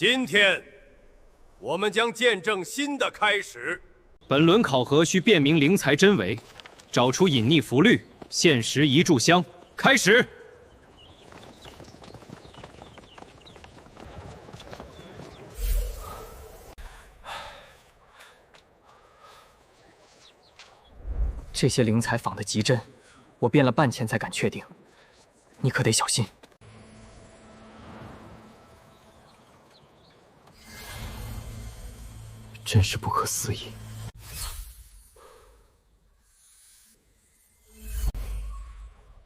今天，我们将见证新的开始。本轮考核需辨明灵材真伪，找出隐匿符律，限时1炷香。开始。这些灵材仿得极真，我变了半天才敢确定。你可得小心。真是不可思议。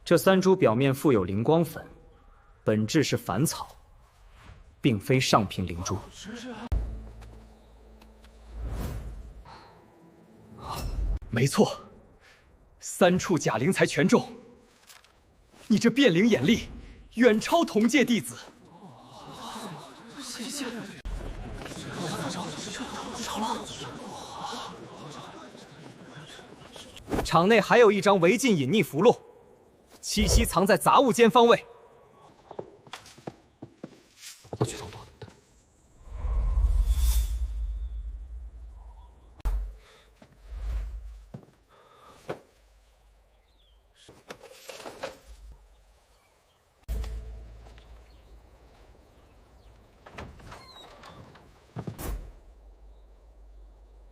这3株表面附有灵光粉，本质是凡草，并非上品灵珠。没错，3处假灵材全中。你这变灵眼力，远超同届弟子。场内还有一张违禁隐匿符箓，栖息藏在杂物间方位。我去动动。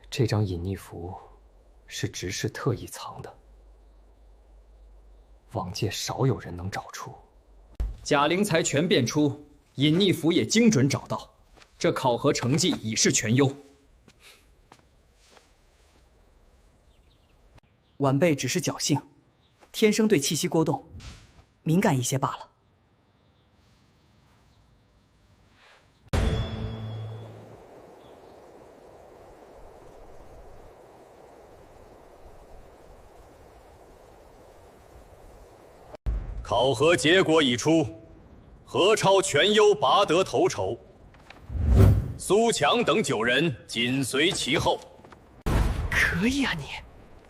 这张隐匿符是执事特意藏的，往届少有人能找出。假灵材全辨出，隐匿符也精准找到，这考核成绩已是全优。晚辈只是侥幸，天生对气息波动敏感一些罢了。考核结果已出，何超全优拔得头筹，苏强等9人紧随其后。可以啊你，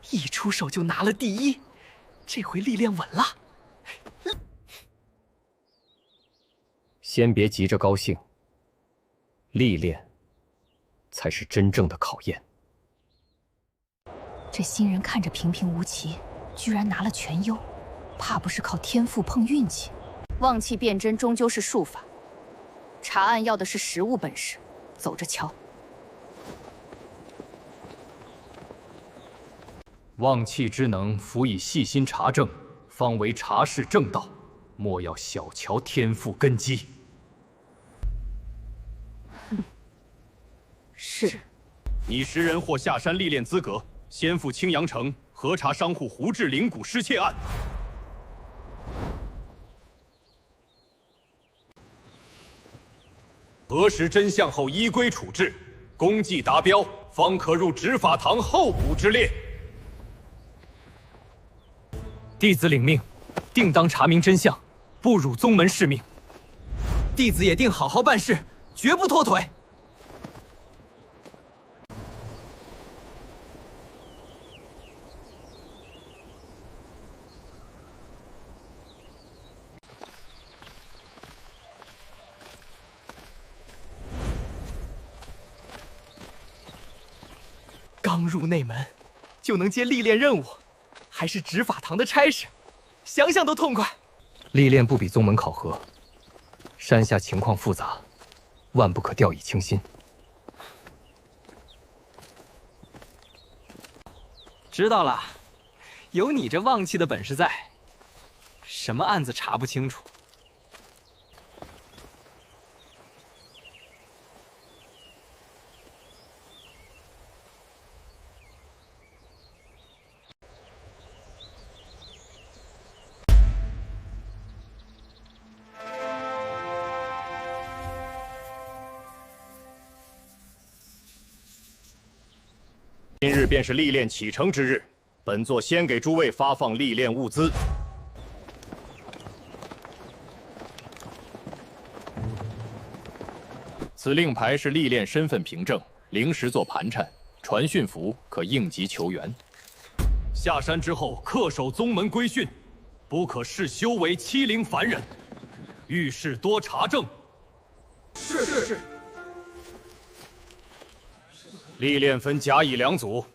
一出手就拿了第1，这回历练稳了。先别急着高兴，历练才是真正的考验。这新人看着平平无奇，居然拿了全优。怕不是靠天赋碰运气。旺气辨真终究是术法，查案要的是实物本事，走着瞧。旺气之能，辅以细心查证，方为查事正道。莫要小瞧天赋根基。是。你10人获下山历练资格，先赴青阳城核查商户胡志灵骨失窃案。核实真相后依规处置，功绩达标，方可入执法堂候补之列。弟子领命，定当查明真相，不辱宗门使命。弟子也定好好办事，绝不脱腿。刚入内门，就能接历练任务，还是执法堂的差事，想想都痛快。历练不比宗门考核，山下情况复杂，万不可掉以轻心。知道了，有你这旺气的本事在，什么案子查不清楚？今日便是历练启程之日，本座先给诸位发放历练物资。此令牌是历练身份凭证，临时做盘缠，传讯符可应急求援。下山之后，恪守宗门规训，不可视修为欺凌凡人，遇事多查证。是。历练分甲乙两组，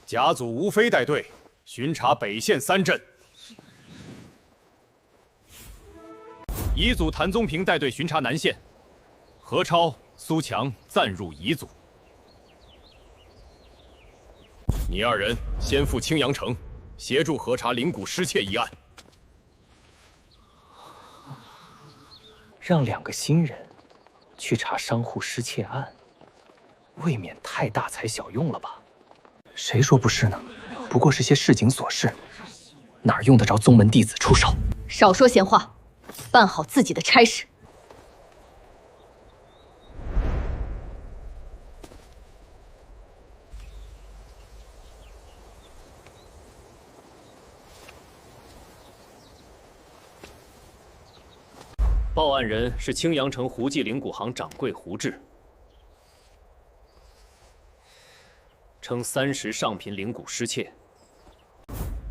甲组吴飞带队巡查北县3镇，乙组谭宗平带队巡查南县，何超、苏强暂入乙组。你2人先赴青阳城，协助核查灵谷失窃一案。让2个新人去查商户失窃案，未免太大材小用了吧？谁说不是呢？不过是些市井琐事，哪儿用得着宗门弟子出手？少说闲话，办好自己的差事。报案人是青阳城胡记灵谷行掌柜胡志，称30上品灵谷失窃，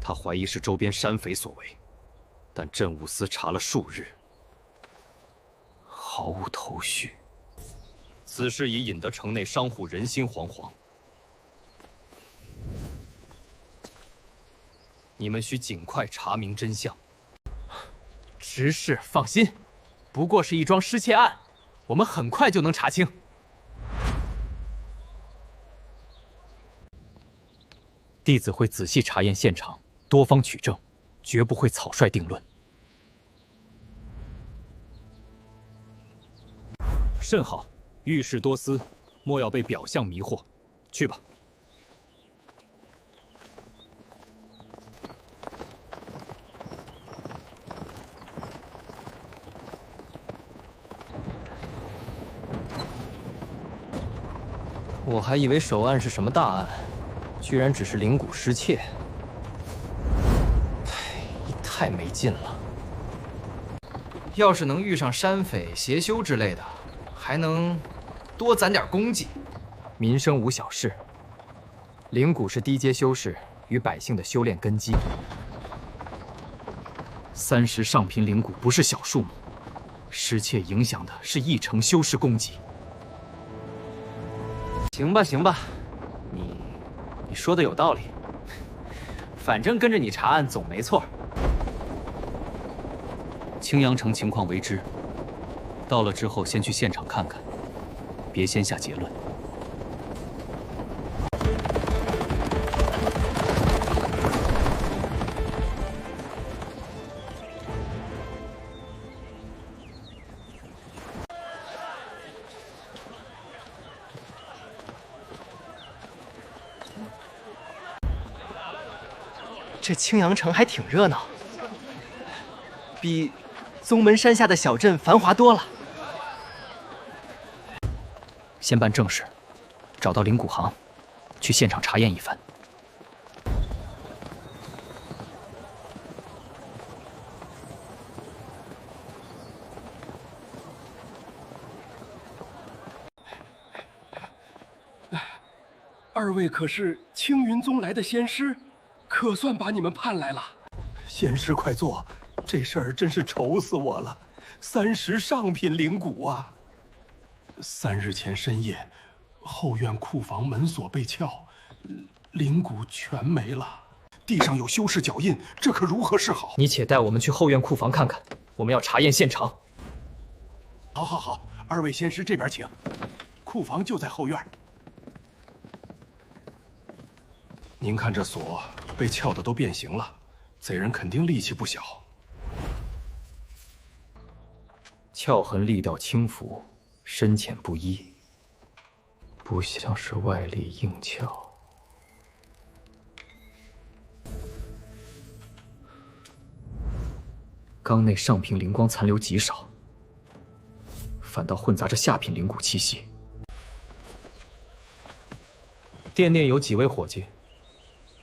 他怀疑是周边山匪所为，但镇务司查了数日，毫无头绪。此事已引得城内商户人心惶惶，你们需尽快查明真相。执事放心。不过是一桩失窃案，我们很快就能查清。弟子会仔细查验现场，多方取证，绝不会草率定论。甚好，遇事多思，莫要被表象迷惑。去吧。我还以为首案是什么大案，居然只是灵谷失窃。太没劲了。要是能遇上山匪、邪修之类的，还能多攒点功绩。民生无小事，灵谷是低阶修士与百姓的修炼根基。30上品灵谷不是小数目，失窃影响的是1成修士功绩。行吧，行吧，你说的有道理。反正跟着你查案总没错。青阳城情况为知，到了之后先去现场看看，别先下结论。这青阳城还挺热闹，比宗门山下的小镇繁华多了。先办正事，找到灵谷行，去现场查验一番。2位可是青云宗来的仙师？可算把你们盼来了。仙师快坐，这事儿真是愁死我了。30上品灵谷啊！3日前深夜，后院库房门锁被撬，灵谷全没了，地上有修士脚印，这可如何是好？你且带我们去后院库房看看，我们要查验现场。好，好，好，2位仙师这边请，库房就在后院。您看这锁被撬的都变形了，贼人肯定力气不小。撬痕力道轻浮，深浅不一，不像是外力硬撬。缸内上品灵光残留极少，反倒混杂着下品灵骨气息。店内有几位伙计？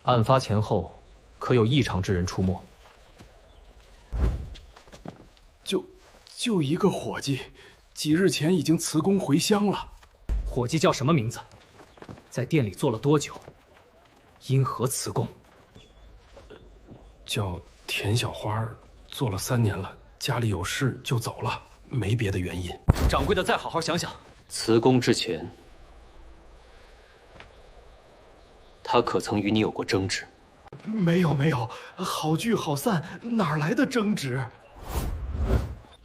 案发前后，可有异常之人出没？就一个伙计，几日前已经辞工回乡了。伙计叫什么名字？在店里做了多久？因何辞工？叫田小花，做了3年了，家里有事就走了，没别的原因。掌柜的，再好好想想。辞工之前，他可曾与你有过争执？没有，好聚好散，哪来的争执？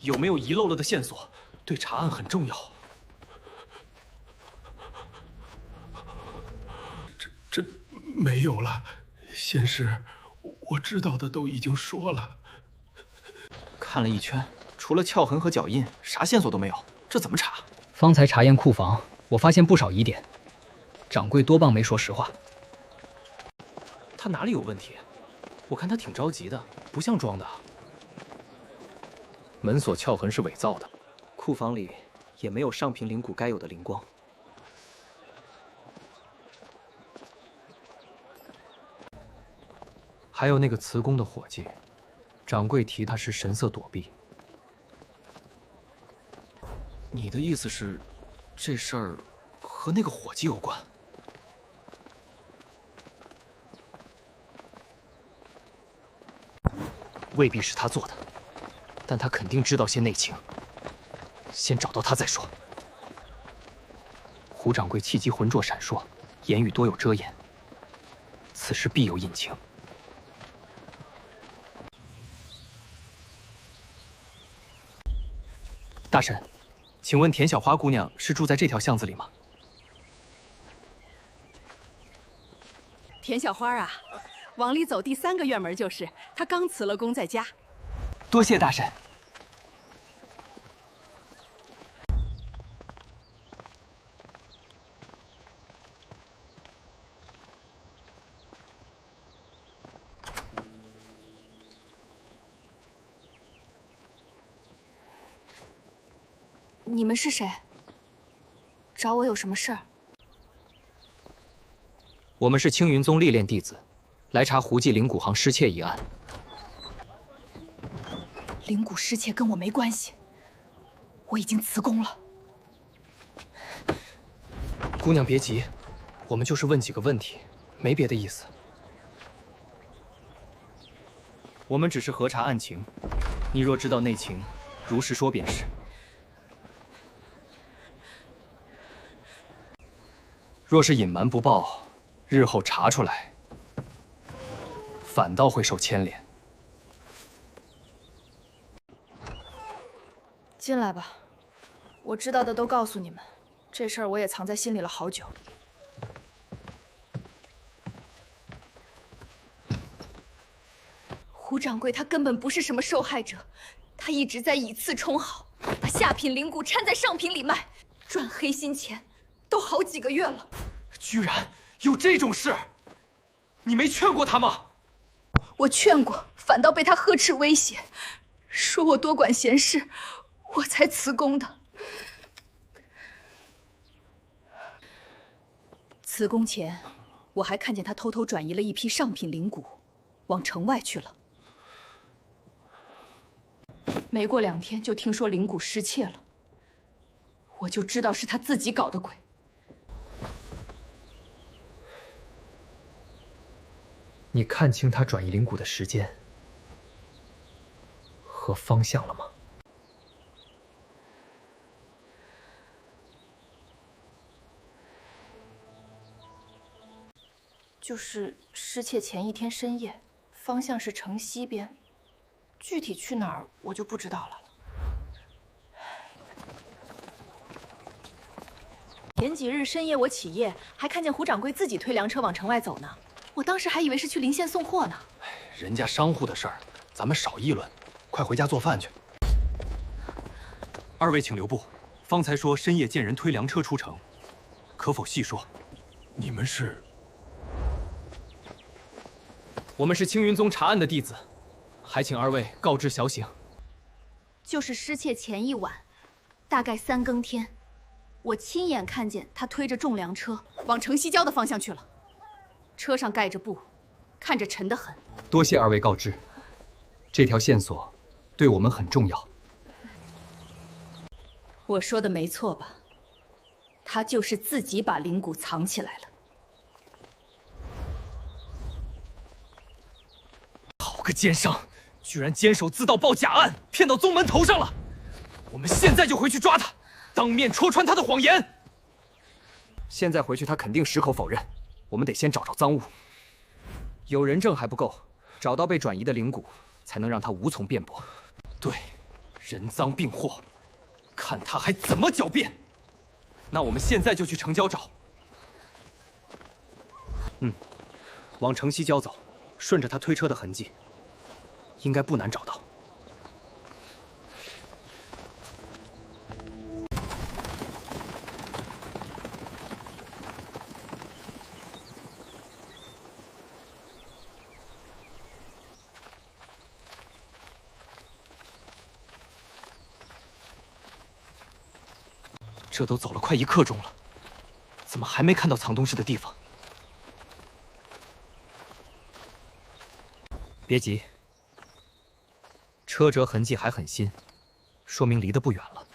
有没有遗漏了的线索？对查案很重要。这没有了，仙师，我知道的都已经说了。看了一圈，除了撬痕和脚印，啥线索都没有，这怎么查？方才查验库房，我发现不少疑点，掌柜多半没说实话。他哪里有问题？我看他挺着急的，不像装的。门锁撬痕是伪造的，库房里也没有上品灵骨该有的灵光。还有那个磁宫的伙计，掌柜提他是神色躲避。你的意思是，这事儿和那个伙计有关？未必是他做的，但他肯定知道些内情。先找到他再说。胡掌柜气机浑浊闪烁，言语多有遮掩，此事必有隐情。大神，请问田小花姑娘是住在这条巷子里吗？田小花啊，往里走第3个院门就是，她刚辞了工在家。多谢大神。你们是谁？找我有什么事儿？我们是青云宗历练弟子，来查胡记灵骨行失窃一案。灵骨失窃跟我没关系，我已经辞工了。姑娘别急，我们就是问几个问题，没别的意思。我们只是核查案情，你若知道内情，如实说便是。若是隐瞒不报，日后查出来，反倒会受牵连。进来吧，我知道的都告诉你们，这事儿我也藏在心里了好久。胡掌柜他根本不是什么受害者，他一直在以次充好，把下品灵骨掺在上品里卖，赚黑心钱，都好几个月了。居然有这种事！你没劝过他吗？我劝过，反倒被他呵斥威胁，说我多管闲事，我才辞工的。辞工前，我还看见他偷偷转移了一批上品灵骨，往城外去了。没过2天，就听说灵骨失窃了，我就知道是他自己搞的鬼。你看清他转移灵骨的时间和方向了吗？就是失窃前1天深夜，方向是城西边，具体去哪儿我就不知道了。前几日深夜我起夜，还看见胡掌柜自己推粮车往城外走呢。我当时还以为是去临县送货呢。人家商户的事儿，咱们少议论，快回家做饭去。二位请留步。方才说深夜见人推粮车出城，可否细说？你们是？我们是青云宗查案的弟子，还请二位告知详情。就是失窃前1晚，大概3更天，我亲眼看见他推着重粮车往城西郊的方向去了。车上盖着布，看着沉得很。多谢二位告知，这条线索对我们很重要。我说的没错吧？他就是自己把灵骨藏起来了。好个奸商，居然监守自盗报假案，骗到宗门头上了！我们现在就回去抓他，当面戳穿他的谎言。现在回去，他肯定矢口否认。我们得先找着赃物。有人证还不够，找到被转移的灵骨，才能让他无从辩驳。对，人赃并获，看他还怎么狡辩。那我们现在就去城郊找。往城西郊走，顺着他推车的痕迹，应该不难找到。这都走了快1刻钟了，怎么还没看到藏东西的地方？别急，车辙痕迹还很新，说明离得不远了。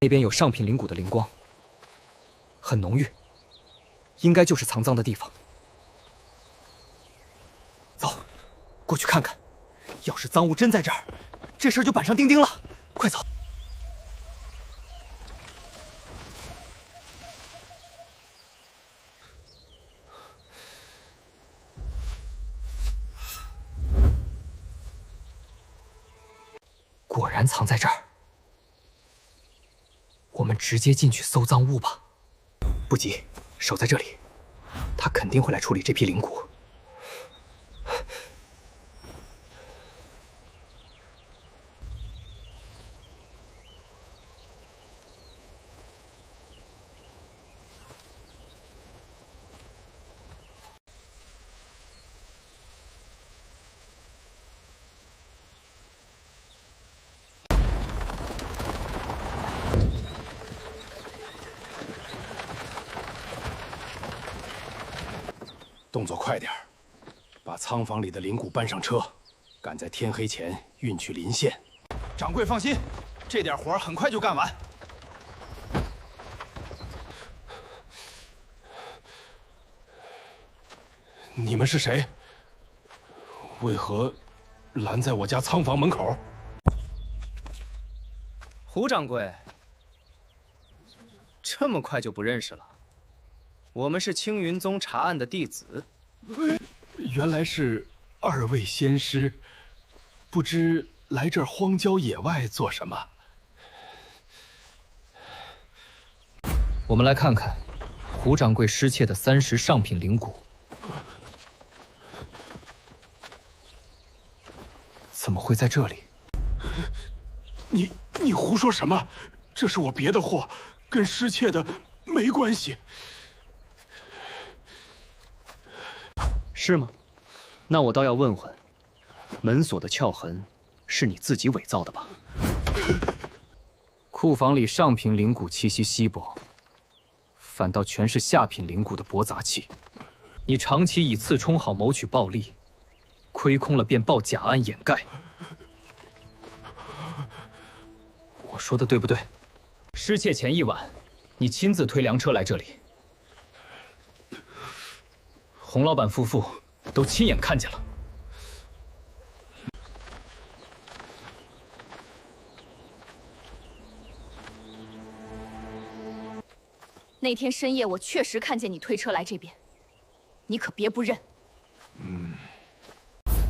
那边有上品灵骨的灵光，很浓郁，应该就是藏赃的地方。走，过去看看。要是赃物真在这儿，这事儿就板上钉钉了。快走！果然藏在这儿。我们直接进去搜赃物吧。不急，守在这里，他肯定会来处理这批灵骨。动作快点儿，把仓房里的灵骨搬上车，赶在天黑前运去临县。掌柜放心，这点活很快就干完。你们是谁？为何拦在我家仓房门口？胡掌柜，这么快就不认识了？我们是青云宗查案的弟子。原来是2位仙师，不知来这儿荒郊野外做什么？我们来看看胡掌柜失窃的30上品灵骨。怎么会在这里？你胡说什么？这是我别的货，跟失窃的没关系。是吗？那我倒要问问，门锁的撬痕是你自己伪造的吧？库房里上品灵骨气息稀薄，反倒全是下品灵骨的驳杂气。你长期以次充好谋取暴利，亏空了便报假案掩盖。我说的对不对？失窃前1晚，你亲自推粮车来这里，洪老板夫妇都亲眼看见了。那天深夜，我确实看见你推车来这边，你可别不认。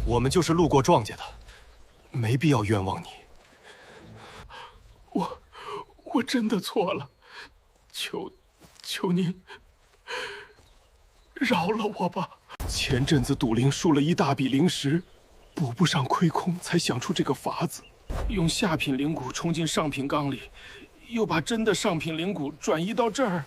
我们就是路过庄家的，没必要冤枉你。我真的错了，求您饶了我吧。前阵子赌灵输了一大笔灵石，补不上亏空，才想出这个法子，用下品灵骨冲进上品缸里，又把真的上品灵骨转移到这儿。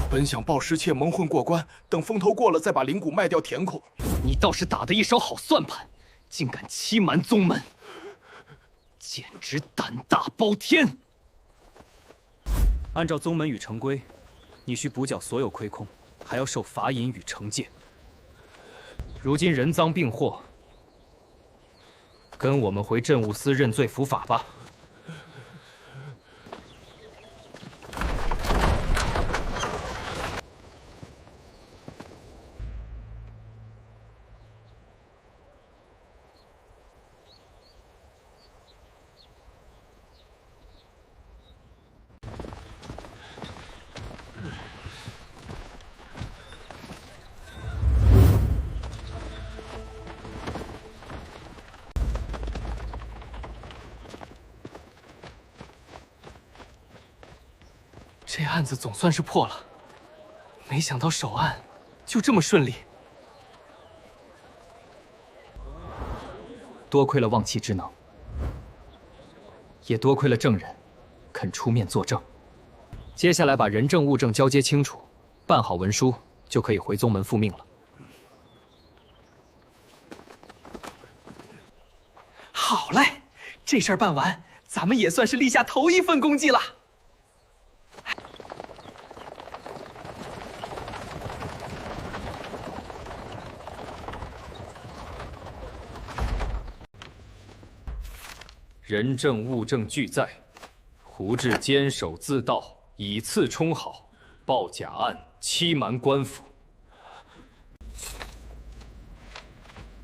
本想抱失窃蒙混过关，等风头过了再把灵骨卖掉填空。你倒是打得一手好算盘，竟敢欺瞒宗门，简直胆大包天！按照宗门与城规，你需补缴所有亏空，还要受罚银与惩戒。如今人赃并获，跟我们回镇务司认罪伏法吧。这案子总算是破了，没想到首案就这么顺利。多亏了旺气之能，也多亏了证人肯出面作证。接下来把人证物证交接清楚，办好文书，就可以回宗门复命了。好嘞，这事儿办完，咱们也算是立下头一份功绩了。人证物证俱在，胡志坚守自盗，以次充好，报假案，欺瞒官府，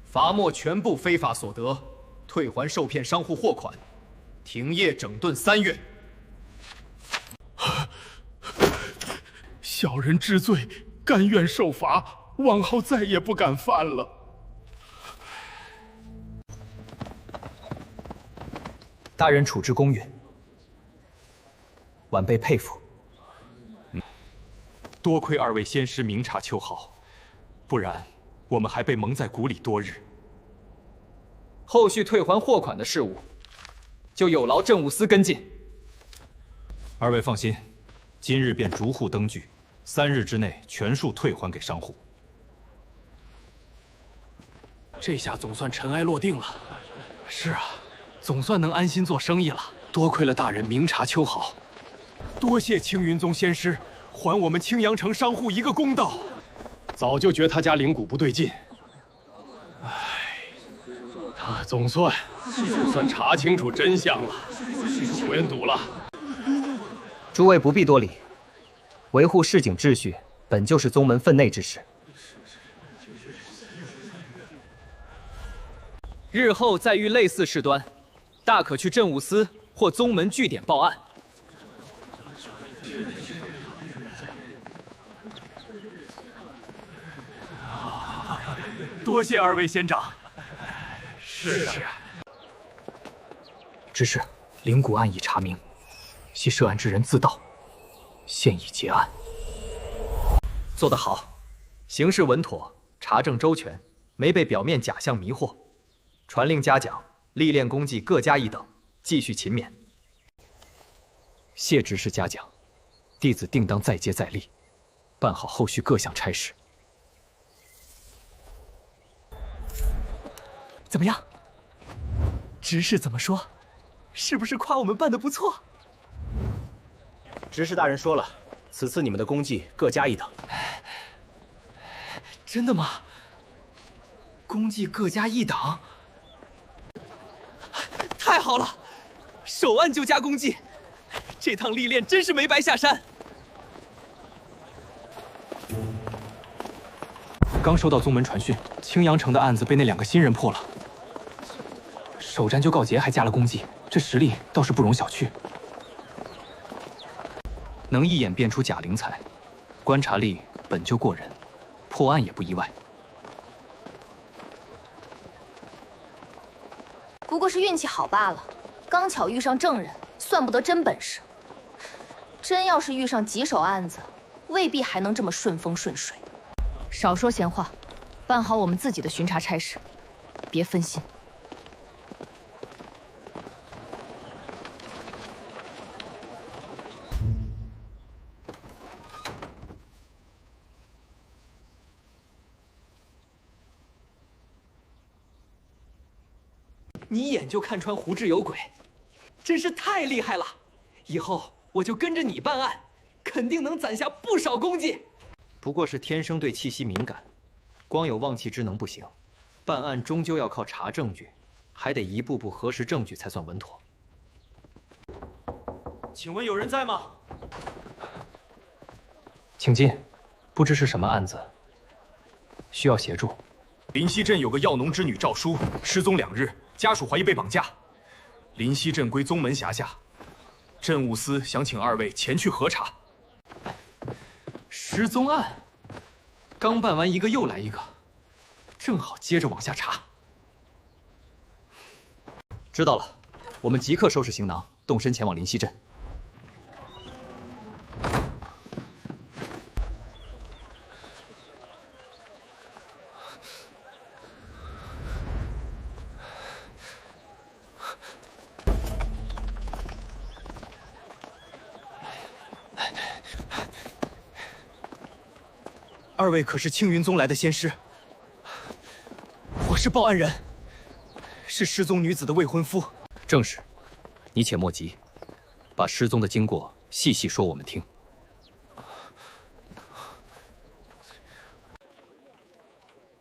罚没全部非法所得，退还受骗商户货款，停业整顿3月。小人知罪，甘愿受罚，往后再也不敢犯了。大人处置公允，晚辈佩服。多亏2位仙师明察秋毫，不然我们还被蒙在鼓里多日。后续退还货款的事务，就有劳政务司跟进。2位放心，今日便逐户登记，3日之内全数退还给商户。这下总算尘埃落定了。是啊，总算能安心做生意了。多亏了大人明察秋毫，多谢青云宗仙师，还我们青阳城商户一个公道。早就觉他家灵骨不对劲，总算查清楚真相了，不愿赌了。诸位不必多礼，维护市井秩序本就是宗门分内之事。日后再遇类似事端，大可去政务司或宗门据点报案。多谢2位仙长。是。只是灵谷案已查明，系涉案之人自盗，现已结案。做得好，行事稳妥，查证周全，没被表面假象迷惑。传令嘉奖，历练功绩各加1等，继续勤勉。谢执事嘉奖，弟子定当再接再厉，办好后续各项差事。怎么样？执事怎么说？是不是夸我们办得不错？执事大人说了，此次你们的功绩各加1等。真的吗？功绩各加1等？太好了！首案就加功绩，这趟历练真是没白下山。刚收到宗门传讯，青阳城的案子被那2个新人破了，首战就告捷，还加了功绩，这实力倒是不容小觑。能一眼辨出假灵才，观察力本就过人，破案也不意外。不过是运气好罢了，刚巧遇上证人，算不得真本事。真要是遇上棘手案子，未必还能这么顺风顺水。少说闲话，办好我们自己的巡查差事，别分心。你一眼就看穿胡志有鬼，真是太厉害了！以后我就跟着你办案，肯定能攒下不少功绩。不过是天生对气息敏感，光有旺气之能不行，办案终究要靠查证据，还得一步步核实证据才算稳妥。请问有人在吗？请进，不知是什么案子，需要协助。临溪镇有个药农之女赵淑失踪2日，家属怀疑被绑架。临溪镇归宗门辖下，镇务司想请2位前去核查。失踪案，刚办完一个又来一个，正好接着往下查。知道了，我们即刻收拾行囊，动身前往临溪镇。二位可是青云宗来的仙师？我是报案人，是失踪女子的未婚夫。正是，你且莫急，把失踪的经过细细说我们听。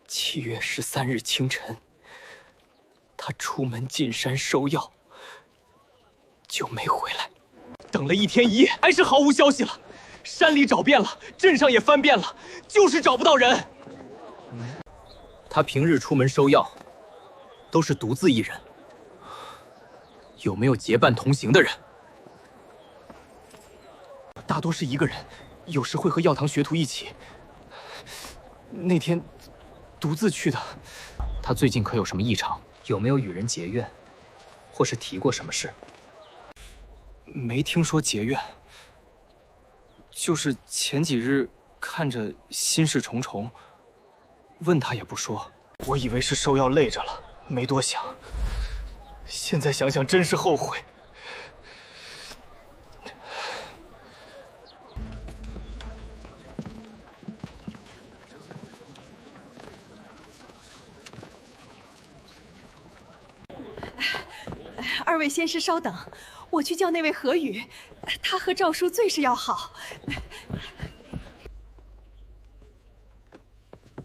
7月13日清晨，他出门进山收药，就没回来。等了1天1夜，还是毫无消息了。山里找遍了，镇上也翻遍了，就是找不到人。他平日出门收药，都是独自一人，有没有结伴同行的人？大多是一个人，有时会和药堂学徒一起。那天独自去的。他最近可有什么异常？有没有与人结怨，或是提过什么事？没听说结怨，就是前几日看着心事重重，问他也不说。我以为是收药累着了，没多想。现在想想真是后悔。二位仙师稍等，我去叫那位何宇，他和赵叔最是要好。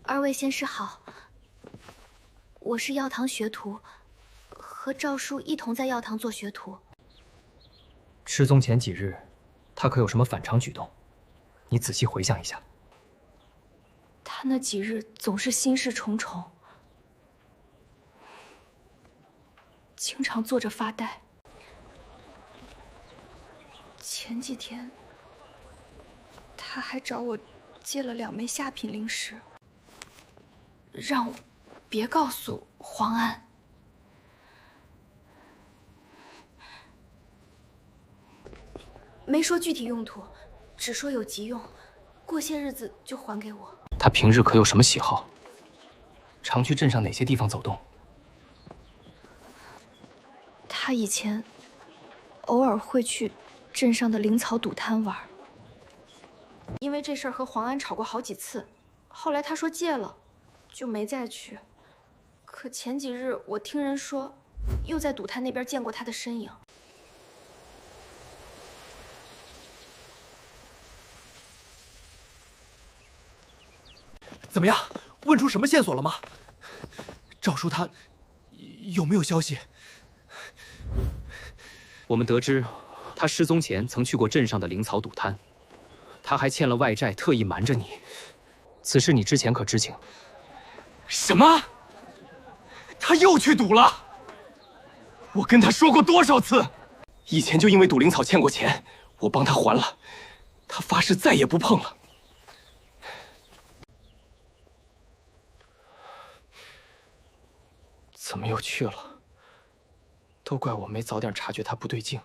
二位仙师好，我是药堂学徒，和赵叔一同在药堂做学徒。失踪前几日，他可有什么反常举动？你仔细回想一下。他那几日总是心事重重，经常坐着发呆。前几天，他还找我借了2枚下品灵石，让我别告诉黄安。没说具体用途，只说有急用，过些日子就还给我。他平日可有什么喜好？常去镇上哪些地方走动？他以前偶尔会去镇上的灵草赌摊玩，因为这事儿和黄安吵过好几次，后来他说戒了，就没再去。可前几日我听人说，又在赌摊那边见过他的身影。怎么样？问出什么线索了吗？赵叔他有没有消息？我们得知，他失踪前曾去过镇上的灵草赌摊，他还欠了外债，特意瞒着你。此事你之前可知情？什么？他又去赌了？我跟他说过多少次？以前就因为赌灵草欠过钱，我帮他还了，他发誓再也不碰了。怎么又去了？都怪我没早点察觉他不对劲。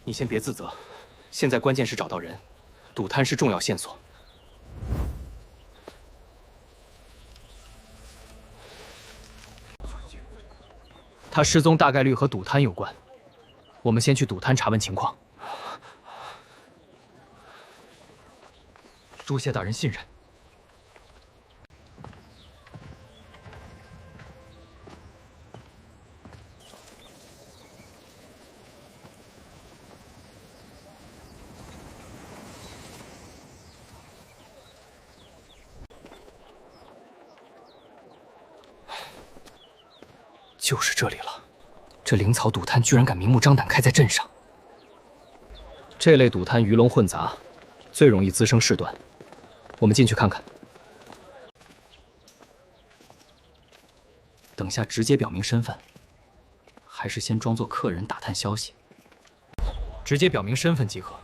你先别自责，现在关键是找到人，赌摊是重要线索。他失踪大概率和赌摊有关，我们先去赌摊查问情况。多谢大人信任。就是这里了，这灵草赌摊居然敢明目张胆开在镇上。这类赌摊鱼龙混杂，最容易滋生事端。我们进去看看。等下直接表明身份，还是先装作客人打探消息？直接表明身份即可。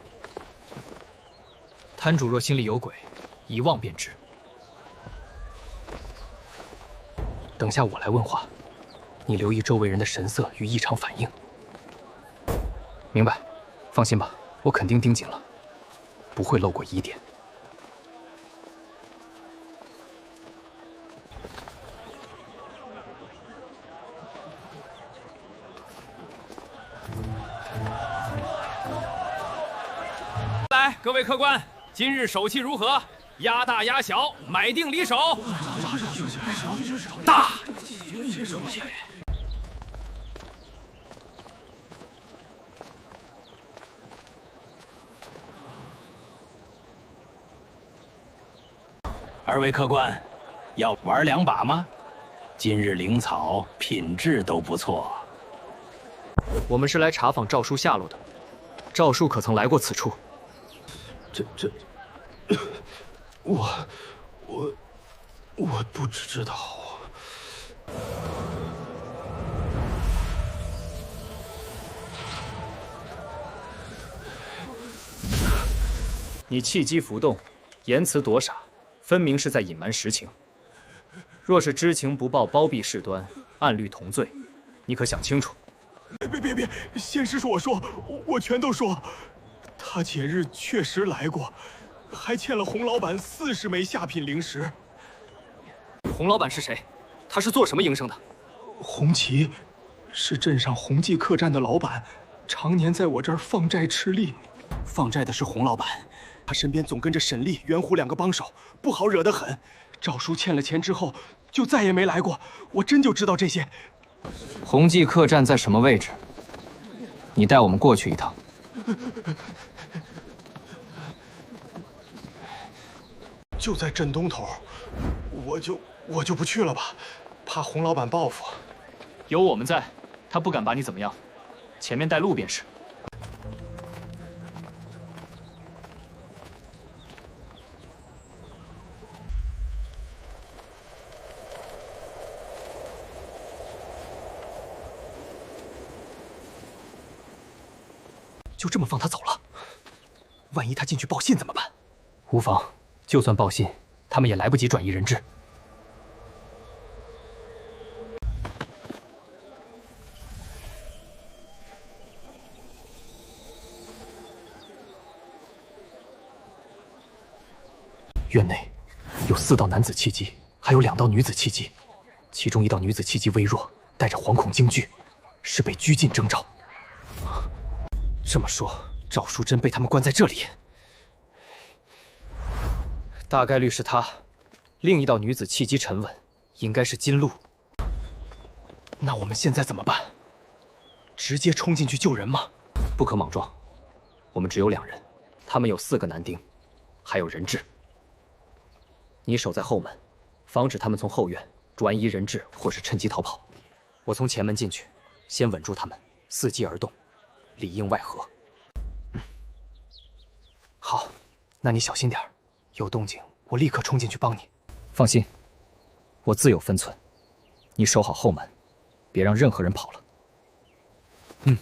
摊主若心里有鬼，一望便知。等下我来问话。你留意周围人的神色与异常反应。明白，放心吧，我肯定盯紧了，不会漏过疑点。来，各位客官，今日手气如何？压大压小，买定离手。大。二位客官，要玩2把吗？今日灵草品质都不错。我们是来查访赵叔下落的。赵叔可曾来过此处？我不知道。你气机浮动，言辞躲傻，分明是在隐瞒实情。若是知情不报、包庇事端、按律同罪，你可想清楚？别！仙师说我全都说。他前日确实来过，还欠了洪老板40枚下品灵石。洪老板是谁？他是做什么营生的？洪奇，是镇上洪记客栈的老板，常年在我这儿放债吃力。放债的是洪老板，他身边总跟着沈丽、袁虎2个帮手，不好惹得很。赵叔欠了钱之后，就再也没来过。我真就知道这些。洪记客栈在什么位置？你带我们过去一趟。就在镇东头，我就不去了吧，怕洪老板报复。有我们在，他不敢把你怎么样。前面带路便是。就这么放他走了？万一他进去报信怎么办？无妨，就算报信，他们也来不及转移人质。院内有4道男子气机，还有2道女子气机，其中1道女子气机微弱，带着惶恐惊惧，是被拘禁征召。这么说，赵淑贞被他们关在这里，大概率是他。另1道女子气机沉稳，应该是金露。那我们现在怎么办？直接冲进去救人吗？不可莽撞，我们只有2人，他们有4个男丁，还有人质。你守在后门，防止他们从后院转移人质或是趁机逃跑。我从前门进去，先稳住他们，伺机而动，里应外合。好，那你小心点儿，有动静我立刻冲进去帮你。放心，我自有分寸。你守好后门，别让任何人跑了。嗯。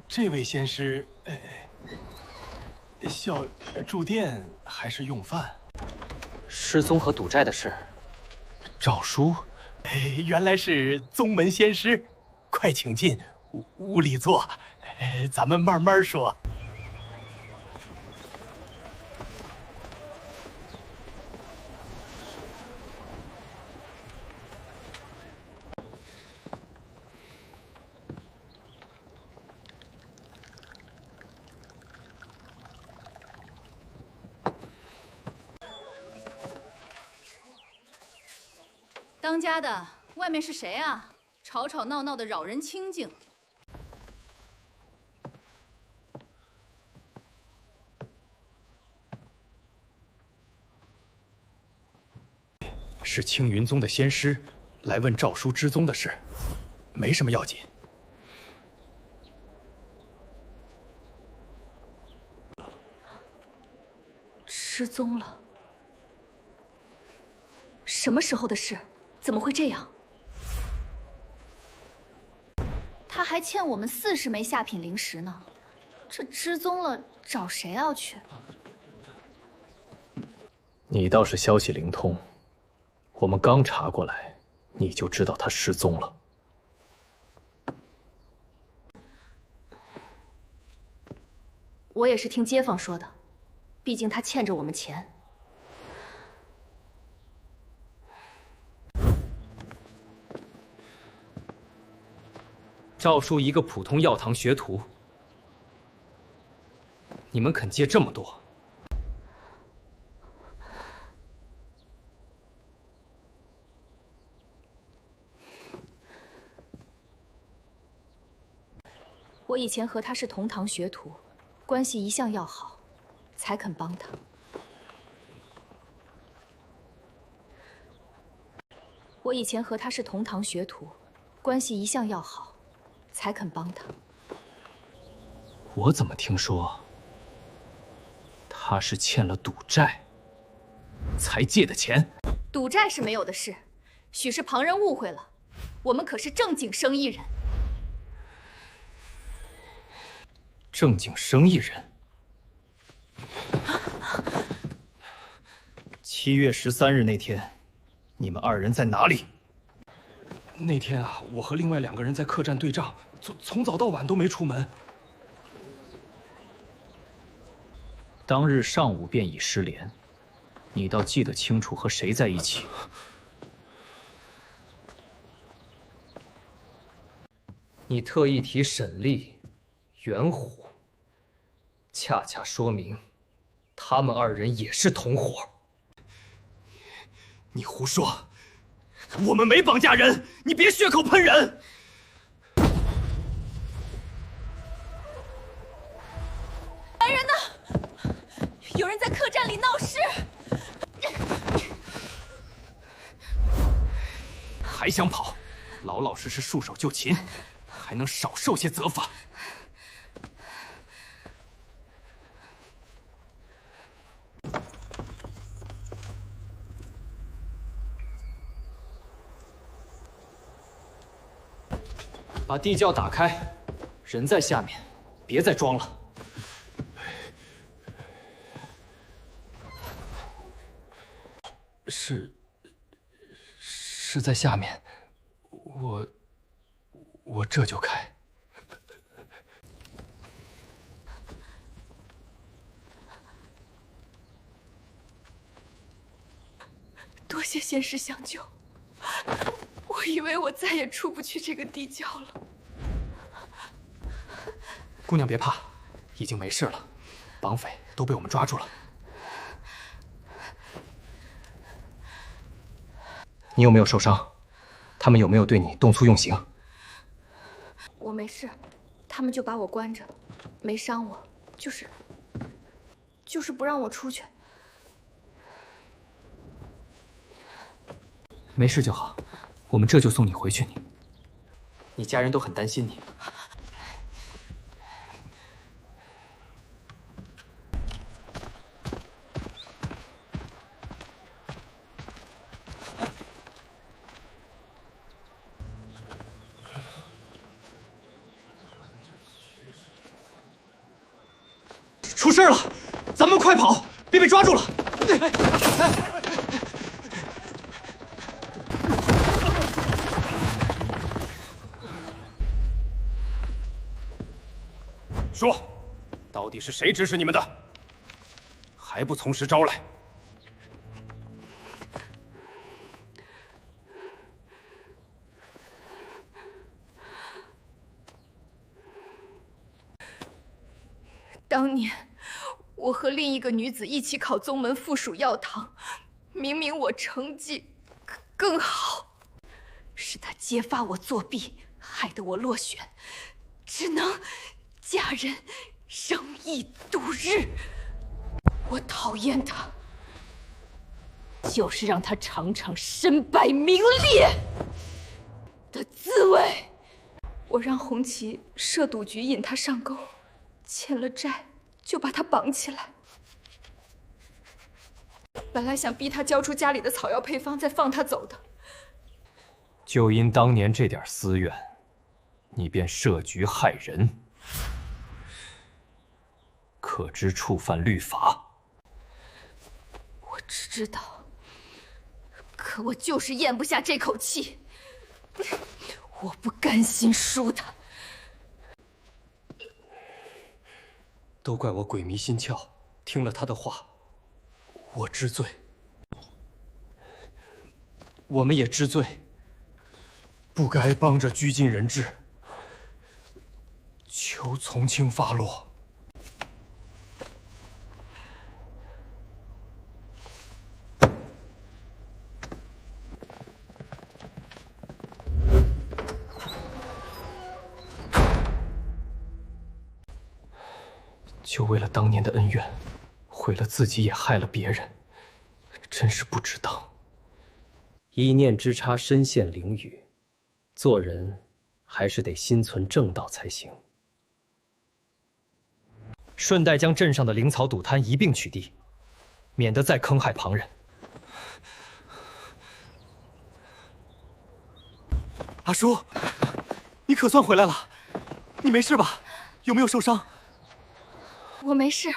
这位仙师，需住店还是用饭？失踪和赌债的事，赵叔，原来是宗门仙师，快请进，屋里坐，咱们慢慢说。当家的，外面是谁啊？吵吵闹闹的扰人清静。是青云宗的仙师来问赵叔之踪的事，没什么要紧。失踪了？什么时候的事？怎么会这样？他还欠我们40枚下品灵石呢，这失踪了，找谁要去？你倒是消息灵通，我们刚查过来，你就知道他失踪了。我也是听街坊说的，毕竟他欠着我们钱。赵叔一个普通药堂学徒，你们肯借这么多？我以前和他是同堂学徒，关系一向要好，才肯帮他。我以前和他是同堂学徒，关系一向要好。 才肯帮他。我怎么听说他是欠了赌债才借的钱？赌债是没有的事，许是旁人误会了。我们可是正经生意人。正经生意人。7月13日那天，你们2人在哪里？ 那天啊，我和另外2个人在客栈对账，从早到晚都没出门。当日上午便已失联，你倒记得清楚和谁在一起？你特意提沈丽、袁虎，恰恰说明他们2人也是同伙。你胡说！ 我们没绑架人，你别血口喷人！来人呐！有人在客栈里闹事！还想跑？老老实实束手就擒，还能少受些责罚。把地窖打开，人在下面，别再装了。是在下面，我这就开。多谢仙师相救。 我以为我再也出不去这个地窖了。姑娘别怕，已经没事了，绑匪都被我们抓住了。你有没有受伤？他们有没有对你动粗用刑？我没事，他们就把我关着，没伤我，就是不让我出去。没事就好。 我们这就送你回去。你家人都很担心你。出事了，咱们快跑，别被抓住了！说，到底是谁指使你们的？还不从实招来！当年，我和另一个女子一起考宗门附属药堂，明明我成绩更好，是她揭发我作弊，害得我落选，只能嫁人生意度日。我讨厌她，就是让她尝尝身败名裂的滋味。我让红旗设赌局引她上钩，欠了债就把她绑起来。本来想逼她交出家里的草药配方，再放她走的。就因当年这点私怨，你便设局害人，可知触犯律法。我知道，可我就是咽不下这口气。我不甘心输他。都怪我鬼迷心窍，听了他的话，我知罪。我们也知罪，不该帮着拘禁人质，求从轻发落。就为了当年的恩怨，毁了自己也害了别人，真是不值当。一念之差，身陷囹圄，做人还是得心存正道才行。顺带将镇上的灵草赌摊一并取缔，免得再坑害旁人。阿叔，你可算回来了，你没事吧？有没有受伤？我没事，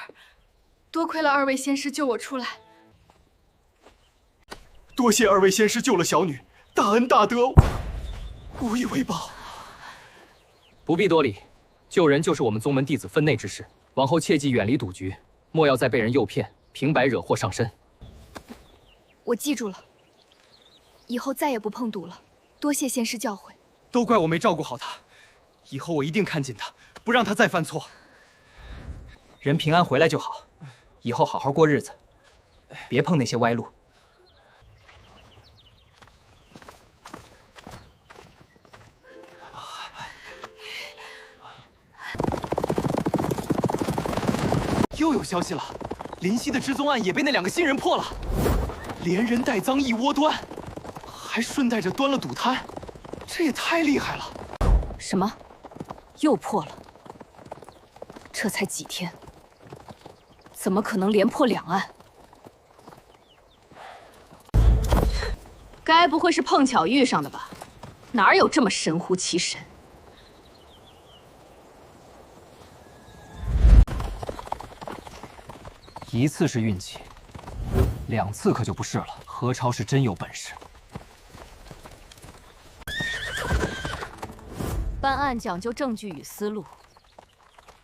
多亏了二位仙师救我出来。多谢二位仙师救了小女，大恩大德，无以为报。不必多礼，救人就是我们宗门弟子分内之事，往后切记远离赌局，莫要再被人诱骗，平白惹祸上身。我记住了，以后再也不碰赌了。多谢仙师教诲。都怪我没照顾好他，以后我一定看紧他，不让他再犯错。人平安回来就好，以后好好过日子，别碰那些歪路。又有消息了，林溪的失踪案也被那2个新人破了，连人带赃一窝端，还顺带着端了赌摊，这也太厉害了！什么？又破了？这才几天，怎么可能连破2案？该不会是碰巧遇上的吧？哪有这么神乎其神？一次是运气，2次可就不是了。何超是真有本事。办案讲究证据与思路，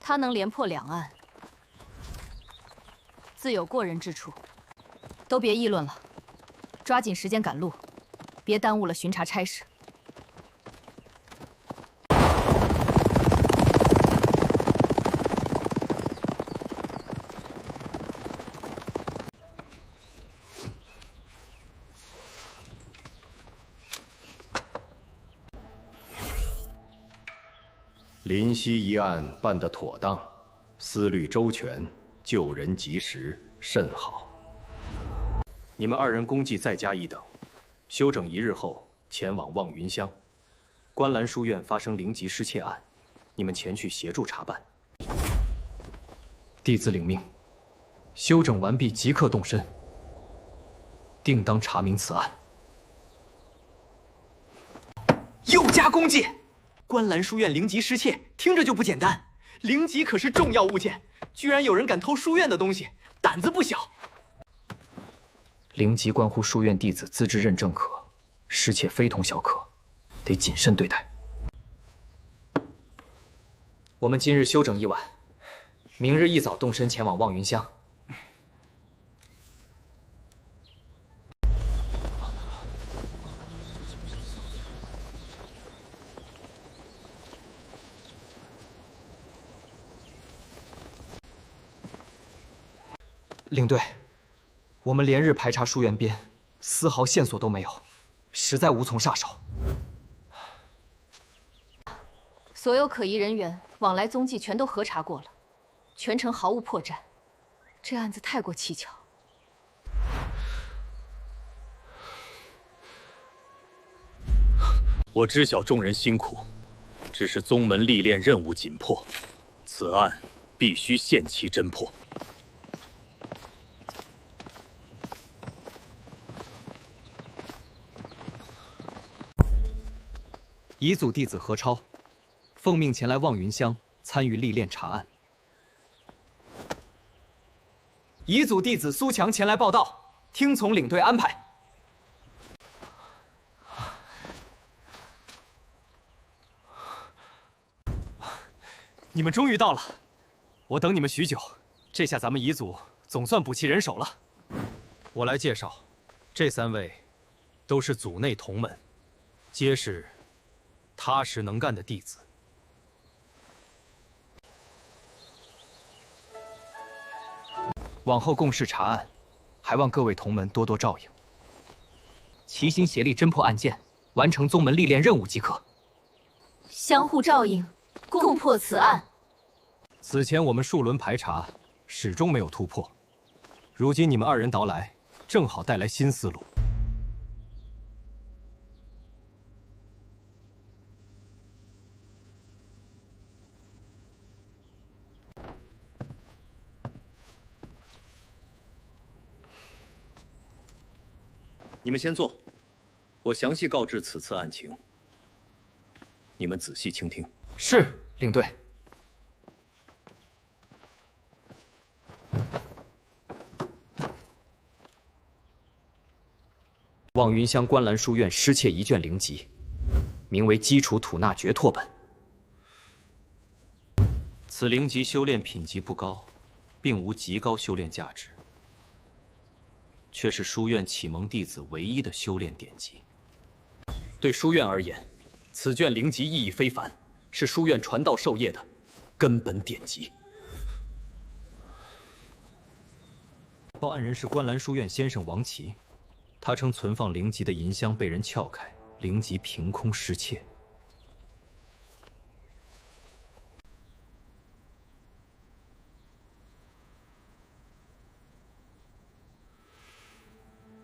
他能连破2案，自有过人之处。都别议论了，抓紧时间赶路，别耽误了巡查差事。林溪一案办得妥当，思虑周全，救人及时，甚好。你们2人功绩再加一等，休整1日后前往望云乡。观澜书院发生灵吉失窃案，你们前去协助查办。弟子领命，休整完毕即刻动身，定当查明此案。又加功绩！观澜书院灵吉失窃，听着就不简单。灵吉可是重要物件，居然有人敢偷书院的东西，胆子不小。灵吉关乎书院弟子资质认证可，失窃非同小可，得谨慎对待。我们今日休整1晚，明日一早动身前往望云乡。领队，我们连日排查书院边，丝毫线索都没有，实在无从下手。所有可疑人员、往来踪迹全都核查过了，全程毫无破绽。这案子太过蹊跷。我知晓众人辛苦，只是宗门历练任务紧迫，此案必须限期侦破。乙组弟子何超，奉命前来望云乡参与历练查案。乙组弟子苏强前来报道，听从领队安排。你们终于到了，我等你们许久，这下咱们彝族总算补齐人手了。我来介绍，这3位都是族内同门，皆是踏实能干的弟子。往后共事查案，还望各位同门多多照应，齐心协力侦破案件，完成宗门历练任务即可。相互照应，共破此案。此前我们数轮排查，始终没有突破。如今你们2人到来，正好带来新思路。你们先坐，我详细告知此次案情，你们仔细倾听。是，领队。望云乡观澜书院失窃1卷灵籍，名为《基础吐纳诀拓本》。此灵籍修炼品级不高，并无极高修炼价值，却是书院启蒙弟子唯一的修炼典籍。对书院而言，此卷灵籍意义非凡，是书院传道授业的根本典籍。报案人是观澜书院先生王琦，他称存放灵籍的银箱被人撬开，灵籍凭空失窃。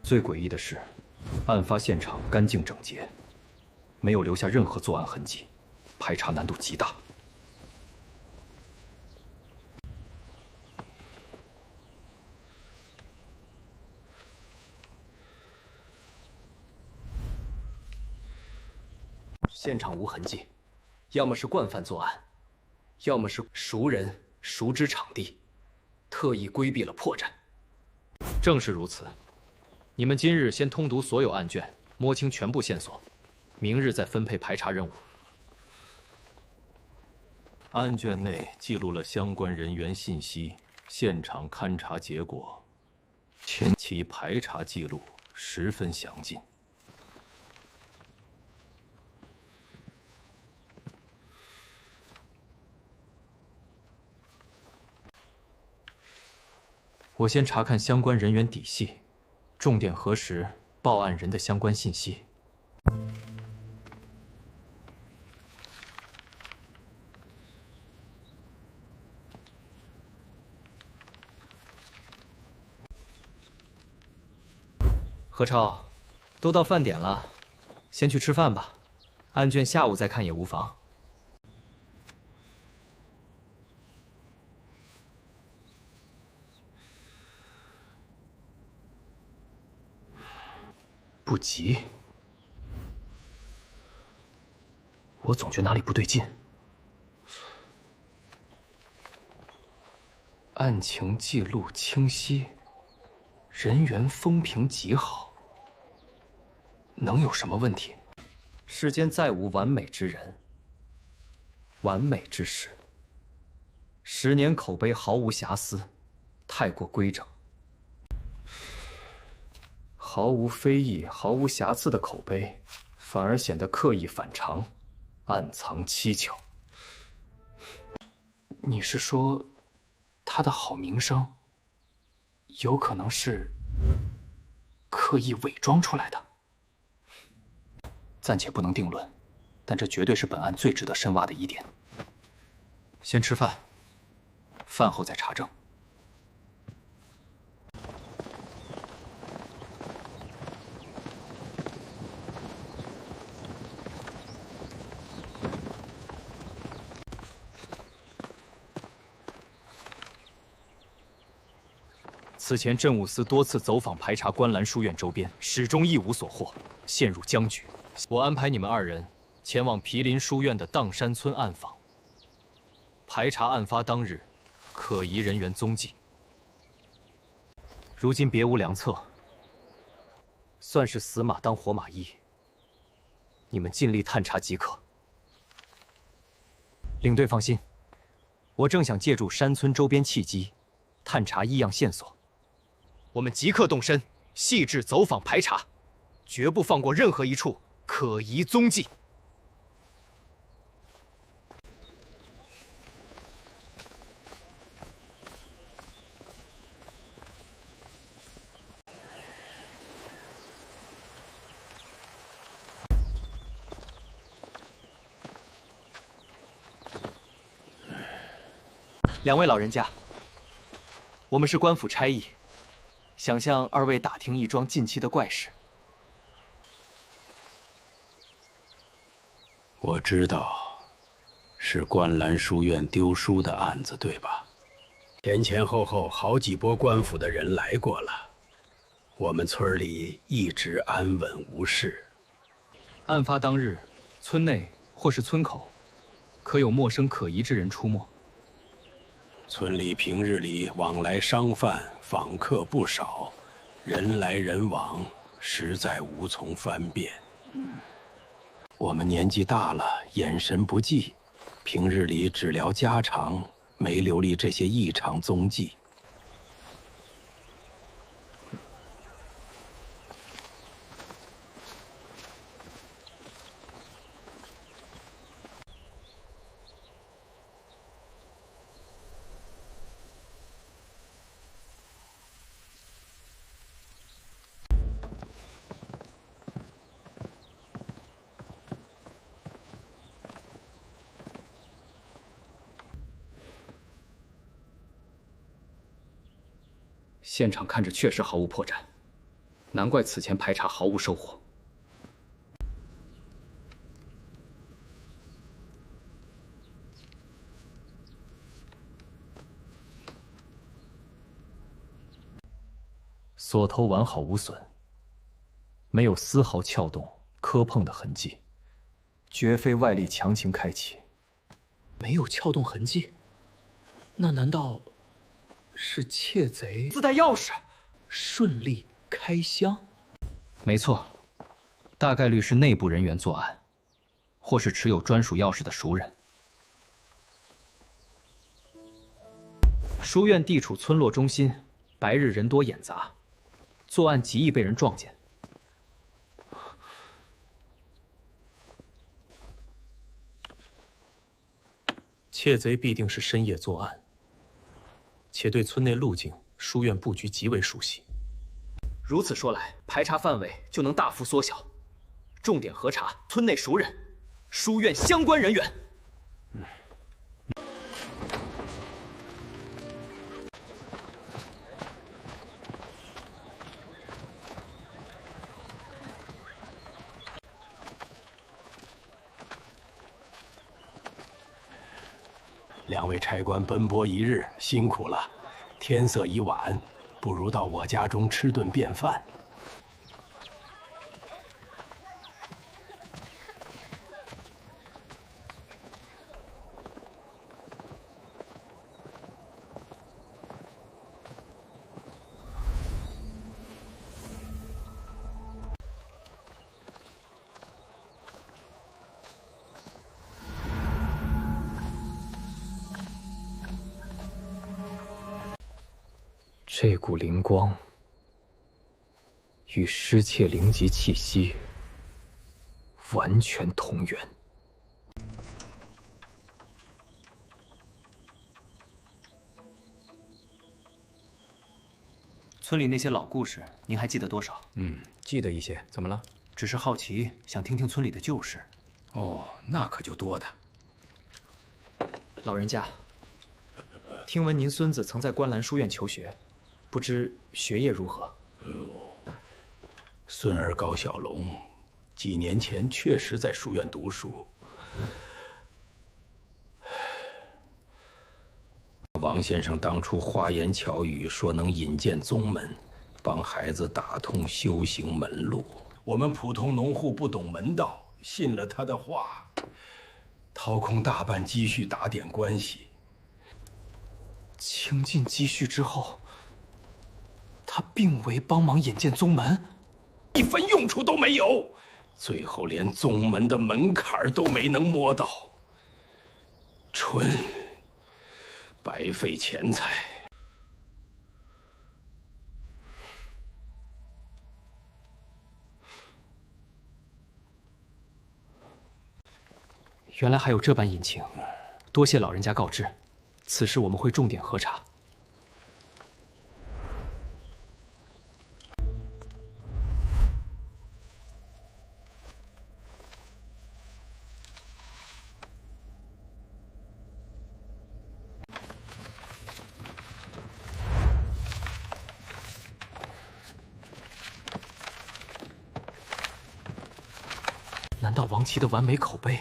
最诡异的是，案发现场干净整洁，没有留下任何作案痕迹，排查难度极大。现场无痕迹，要么是惯犯作案，要么是熟人熟知场地，特意规避了破绽。正是如此。你们今日先通读所有案卷，摸清全部线索，明日再分配排查任务。案卷内记录了相关人员信息、现场勘查结果，前期排查记录十分详尽。我先查看相关人员底细，重点核实报案人的相关信息。何超，都到饭点了，先去吃饭吧。案卷下午再看也无妨。不急，我总觉哪里不对劲。案情记录清晰，人员风评极好，能有什么问题？世间再无完美之人，完美之事。10年口碑毫无瑕疵，太过规整。毫无非议、毫无瑕疵的口碑，反而显得刻意反常，暗藏蹊跷。你是说，他的好名声，有可能是刻意伪装出来的？暂且不能定论，但这绝对是本案最值得深挖的疑点。先吃饭，饭后再查证。此前镇务司多次走访排查观澜书院周边，始终一无所获，陷入僵局。我安排你们2人前往毗邻书院的荡山村暗访，排查案发当日可疑人员踪迹。如今别无良策，算是死马当活马医，你们尽力探查即可。领队放心，我正想借助山村周边契机，探查异样线索。我们即刻动身，细致走访排查，绝不放过任何一处可疑踪迹。两位老人家，我们是官府差役，想向二位打听一桩近期的怪事。我知道，是观澜书院丢书的案子，对吧？前后好几波官府的人来过了，我们村里一直安稳无事。案发当日，村内或是村口，可有陌生可疑之人出没？村里平日里往来商贩、访客不少，人来人往，实在无从分辨。我们年纪大了，眼神不济，平日里只聊家常，没留意这些异常踪迹。现场看着确实毫无破绽，难怪此前排查毫无收获。锁头完好无损，没有丝毫撬动、磕碰的痕迹，绝非外力强行开启。没有撬动痕迹，那难道是窃贼自带钥匙，顺利开箱？没错，大概率是内部人员作案，或是持有专属钥匙的熟人。书院地处村落中心，白日人多眼杂，作案极易被人撞见。窃贼必定是深夜作案，且对村内路径、书院布局极为熟悉。如此说来，排查范围就能大幅缩小，重点核查村内熟人、书院相关人员。两位差官奔波一日，辛苦了。天色已晚，不如到我家中吃顿便饭。这股灵光与失窃灵籍气息完全同源。村里那些老故事，您还记得多少？记得一些。怎么了？只是好奇，想听听村里的旧事。哦，那可就多的。老人家，听闻您孙子曾在观澜书院求学，不知学业如何？孙儿高小龙，几年前确实在书院读书。王先生当初花言巧语说能引荐宗门，帮孩子打通修行门路。我们普通农户不懂门道，信了他的话，掏空大半积蓄打点关系。倾尽积蓄之后，他并未帮忙引荐宗门，一分用处都没有，最后连宗门的门槛都没能摸到。白费钱财。原来还有这般隐情，多谢老人家告知。此事我们会重点核查。难道王琦的完美口碑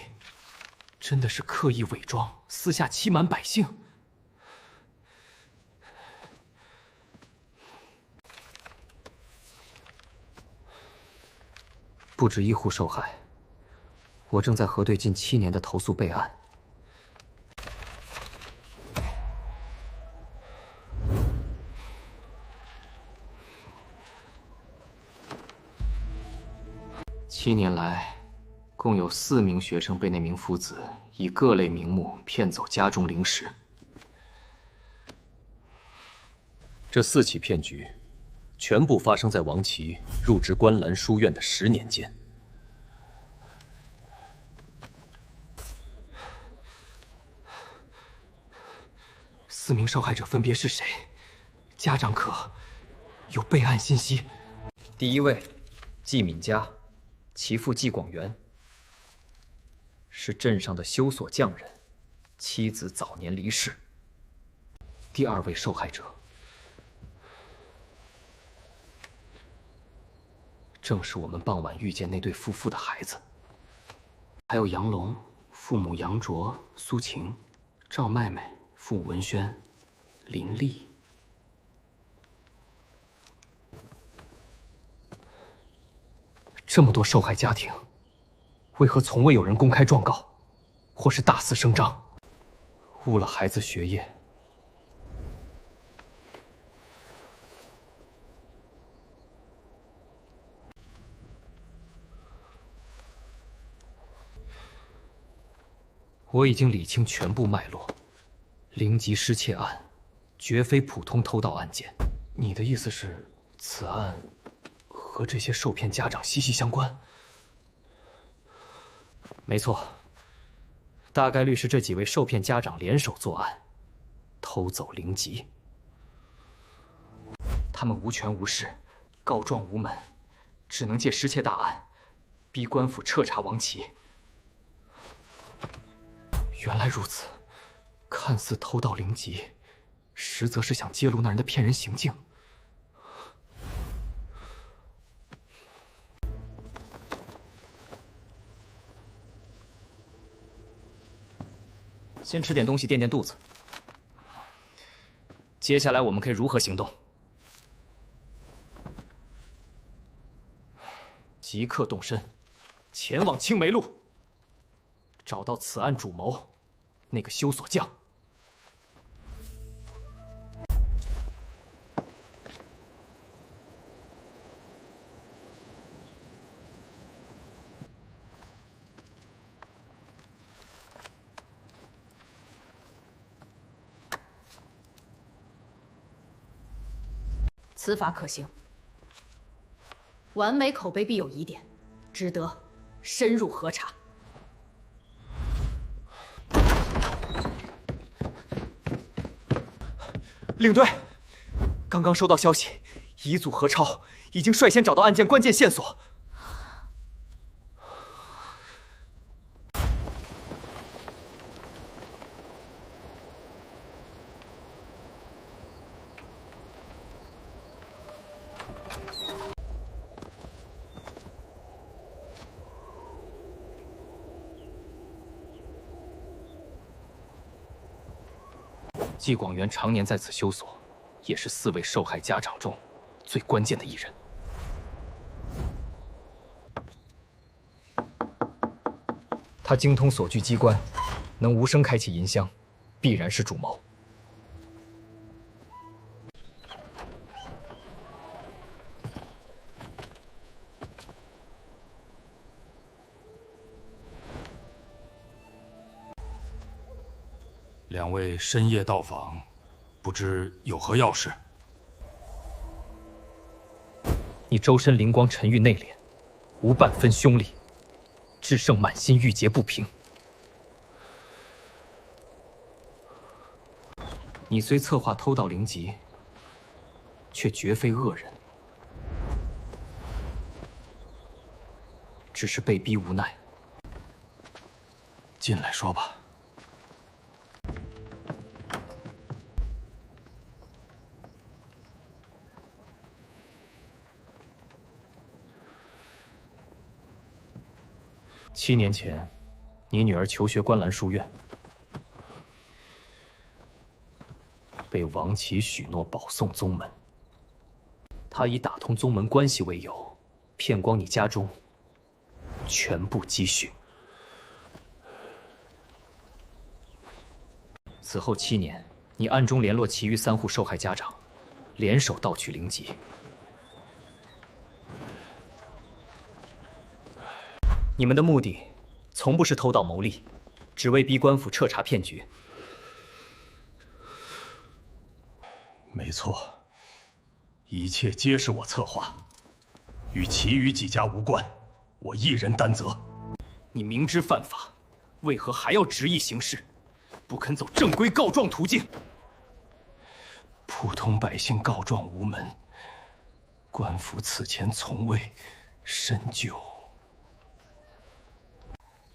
真的是刻意伪装，私下欺瞒百姓？不止一户受害，我正在核对近7年的投诉备案。7年来，共有4名学生被那名父子以各类名目骗走家中零食。这4起骗局，全部发生在王琦入职观澜书院的10年间。4名受害者分别是谁？家长可有备案信息？第1位，季敏佳，其父季广元，是镇上的修锁匠人，妻子早年离世。第2位受害者，正是我们傍晚遇见那对夫妇的孩子。还有杨龙，父母杨卓、苏晴；赵妹妹，父母文轩、林丽。这么多受害家庭，为何从未有人公开状告，或是大肆声张，误了孩子学业？我已经理清全部脉络，灵吉失窃案绝非普通偷盗案件。你的意思是，此案和这些受骗家长息息相关？没错，大概率是这几位受骗家长联手作案，偷走灵吉。他们无权无势，告状无门，只能借失窃大案，逼官府彻查王琦。原来如此，看似偷盗灵吉，实则是想揭露那人的骗人行径。先吃点东西垫垫肚子。接下来我们可以如何行动？即刻动身，前往青梅路，找到此案主谋，那个修锁匠。此法可行，完美口碑必有疑点，值得深入核查。领队，刚刚收到消息，彝族何超已经率先找到案件关键线索。季广元常年在此修锁，也是4位受害家长中最关键的一人。他精通锁具机关，能无声开启银箱，必然是主谋。两位深夜到访，不知有何要事？你周身灵光沉郁内敛，无半分凶戾，只剩满心郁结不平。你虽策划偷盗灵籍，却绝非恶人，只是被逼无奈。进来说吧。7年前，你女儿求学观澜书院，被王琦许诺保送宗门。他以打通宗门关系为由，骗光你家中全部积蓄。此后7年，你暗中联络其余3户受害家长，联手盗取灵籍。你们的目的从不是偷盗牟利，只为逼官府彻查骗局。没错，一切皆是我策划，与其余几家无关，我一人担责。你明知犯法，为何还要执意行事，不肯走正规告状途径？普通百姓告状无门，官府此前从未深究。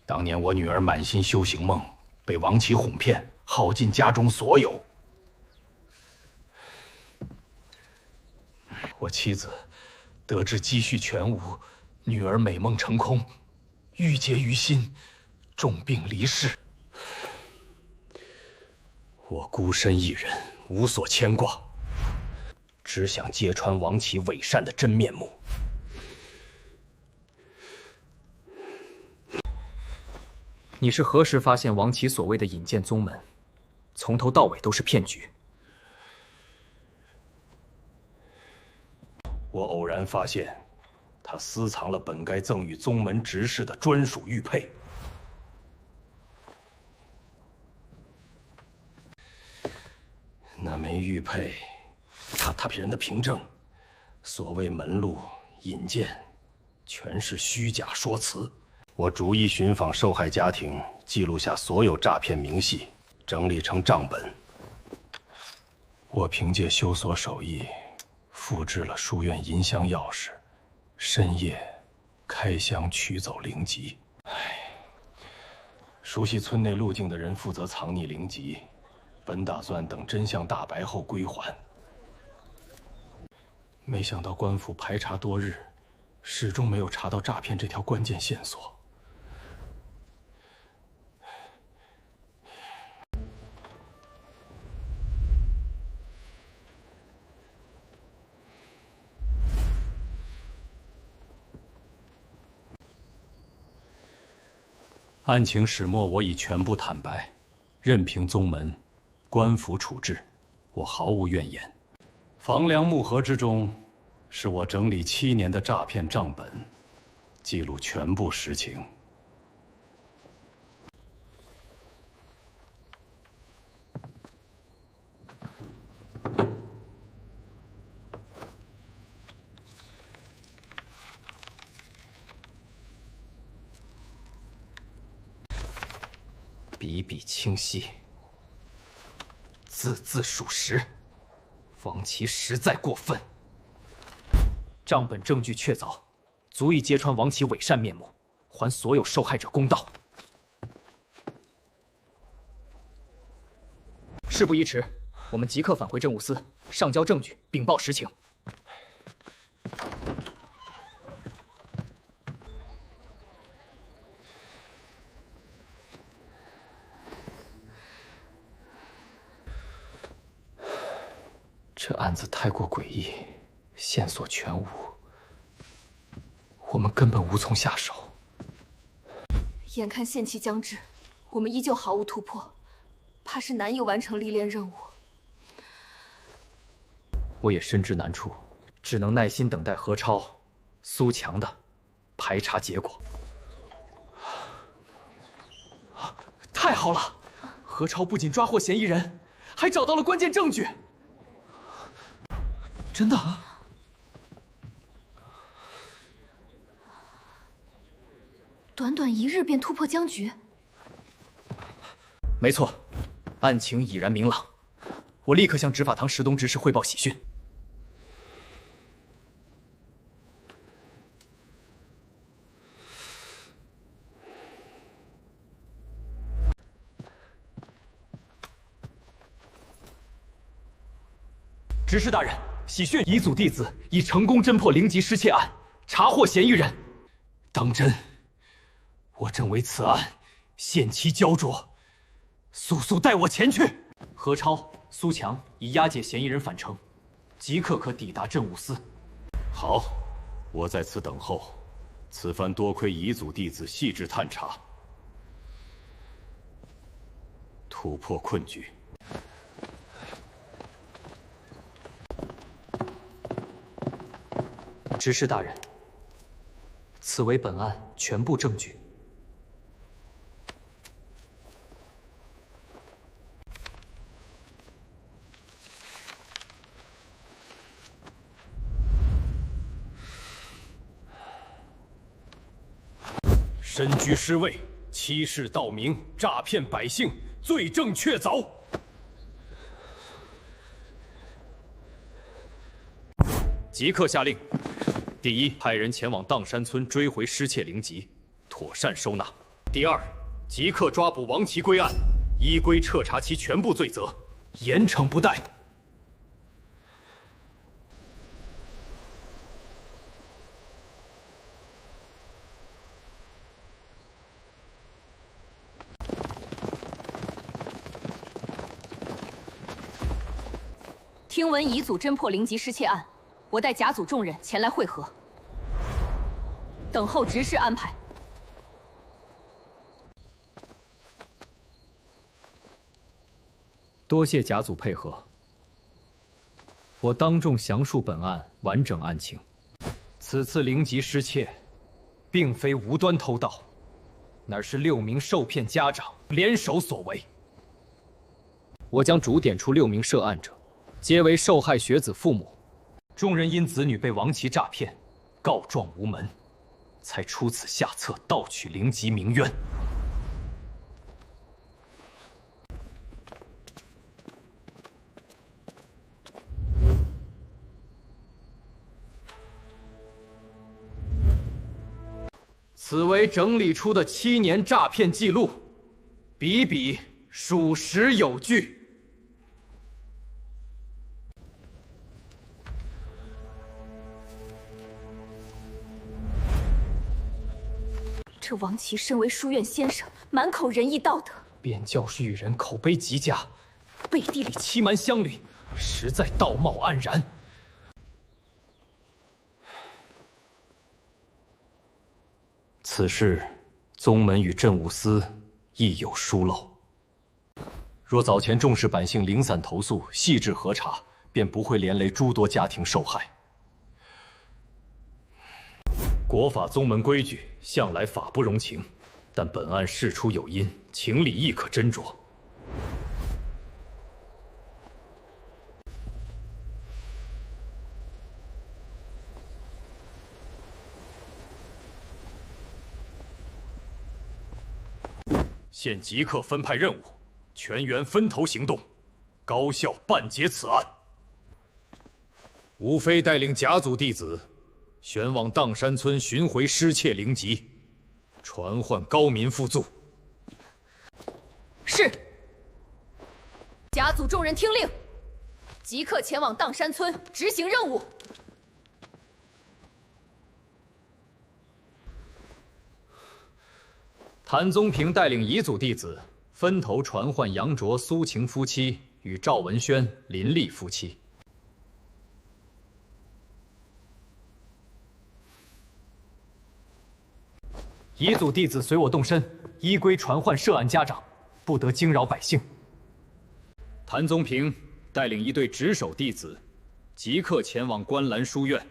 当年我女儿满心修行梦，被王琦哄骗，耗尽家中所有。我妻子得知积蓄全无，女儿美梦成空，郁结于心，重病离世。我孤身一人，无所牵挂，只想揭穿王琦伪善的真面目。你是何时发现王琦所谓的引荐宗门，从头到尾都是骗局？我偶然发现，他私藏了本该赠予宗门执事的专属玉佩。那枚玉佩，他骗人的凭证，所谓门路引荐，全是虚假说辞。我逐一寻访受害家庭，记录下所有诈骗明细，整理成账本。我凭借修锁手艺，复制了书院银箱钥匙，深夜开箱取走灵籍。熟悉村内路径的人负责藏匿灵籍，本打算等真相大白后归还。没想到官府排查多日，始终没有查到诈骗这条关键线索。案情始末我已全部坦白，任凭宗门、官府处置，我毫无怨言。房梁木盒之中，是我整理7年的诈骗账本，记录全部实情。笔笔清晰，字字属实。王琦实在过分。账本证据确凿，足以揭穿王琦伪善面目，还所有受害者公道。事不宜迟，我们即刻返回政务司，上交证据，禀报实情。这案子太过诡异，线索全无，我们根本无从下手。眼看限期将至，我们依旧毫无突破，怕是难以完成历练任务。我也深知难处，只能耐心等待何超、苏强的排查结果。太好了，何超不仅抓获嫌疑人，还找到了关键证据。真的？短短1日便突破僵局。没错，案情已然明朗。我立刻向执法堂石东执事汇报喜讯。执事大人，喜讯！遗祖弟子已成功侦破灵吉失窃案，查获嫌疑人。当真？我正为此案限期焦灼，速速带我前去。何超、苏强已押解嫌疑人返程，即刻可抵达镇武司。好，我在此等候。此番多亏遗祖弟子细致探查，突破困局。执事大人，此为本案全部证据。身居尸位，欺世盗名，诈骗百姓，罪证确凿。即刻下令：第一，派人前往砀山村追回失窃灵吉，妥善收纳；第二，即刻抓捕王琦归案，依规彻查其全部罪责，严惩不贷。听闻遗祖侦破灵吉失窃案，我带甲组众人前来会合，等候执事安排。多谢甲组配合，我当众详述本案完整案情。此次灵吉失窃，并非无端偷盗，乃是6名受骗家长联手所为。我将逐点出6名涉案者，皆为受害学子父母。众人因子女被王琦诈骗，告状无门，才出此下策，盗取灵吉鸣冤。此为整理出的7年诈骗记录，笔笔属实有据。这王琦身为书院先生，满口仁义道德，便教书育人，口碑极佳，背地里欺瞒乡邻，实在道貌岸然。此事，宗门与镇武司亦有疏漏。若早前重视百姓零散投诉，细致核查，便不会连累诸多家庭受害。国法宗门规矩向来法不容情，但本案事出有因，情理亦可斟酌。现即刻分派任务，全员分头行动，高效办结此案。吴非带领甲组弟子旋往砀山村寻回失窃灵吉，传唤高民附zus。是。甲组众人听令，即刻前往砀山村执行任务。谭宗平带领遗组弟子分头传唤杨卓、苏晴夫妻与赵文轩、林丽夫妻。遗组弟子随我动身，依规传唤涉案家长，不得惊扰百姓。谭宗平带领一队值守弟子，即刻前往观澜书院，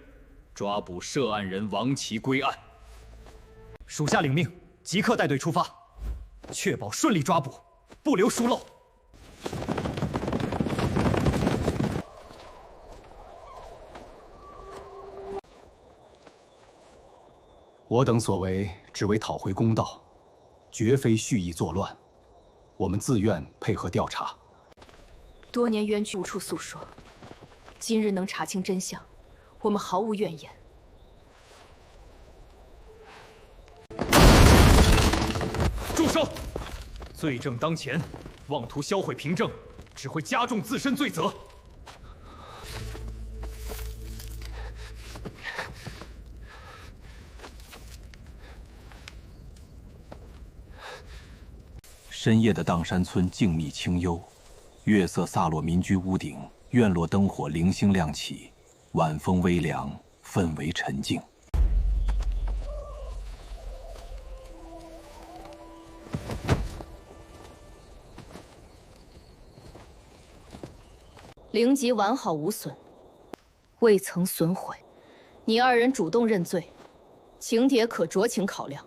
抓捕涉案人王琦归案。属下领命，即刻带队出发，确保顺利抓捕，不留疏漏。我等所为，只为讨回公道，绝非蓄意作乱。我们自愿配合调查。多年冤屈无处诉说，今日能查清真相，我们毫无怨言。住手！罪证当前，妄图销毁凭证，只会加重自身罪责。深夜的砀山村静谧清幽，月色洒落民居屋顶，院落灯火零星亮起，晚风微凉，氛围沉静。灵籍完好无损，未曾损毁。你二人主动认罪，请帖可酌情考量。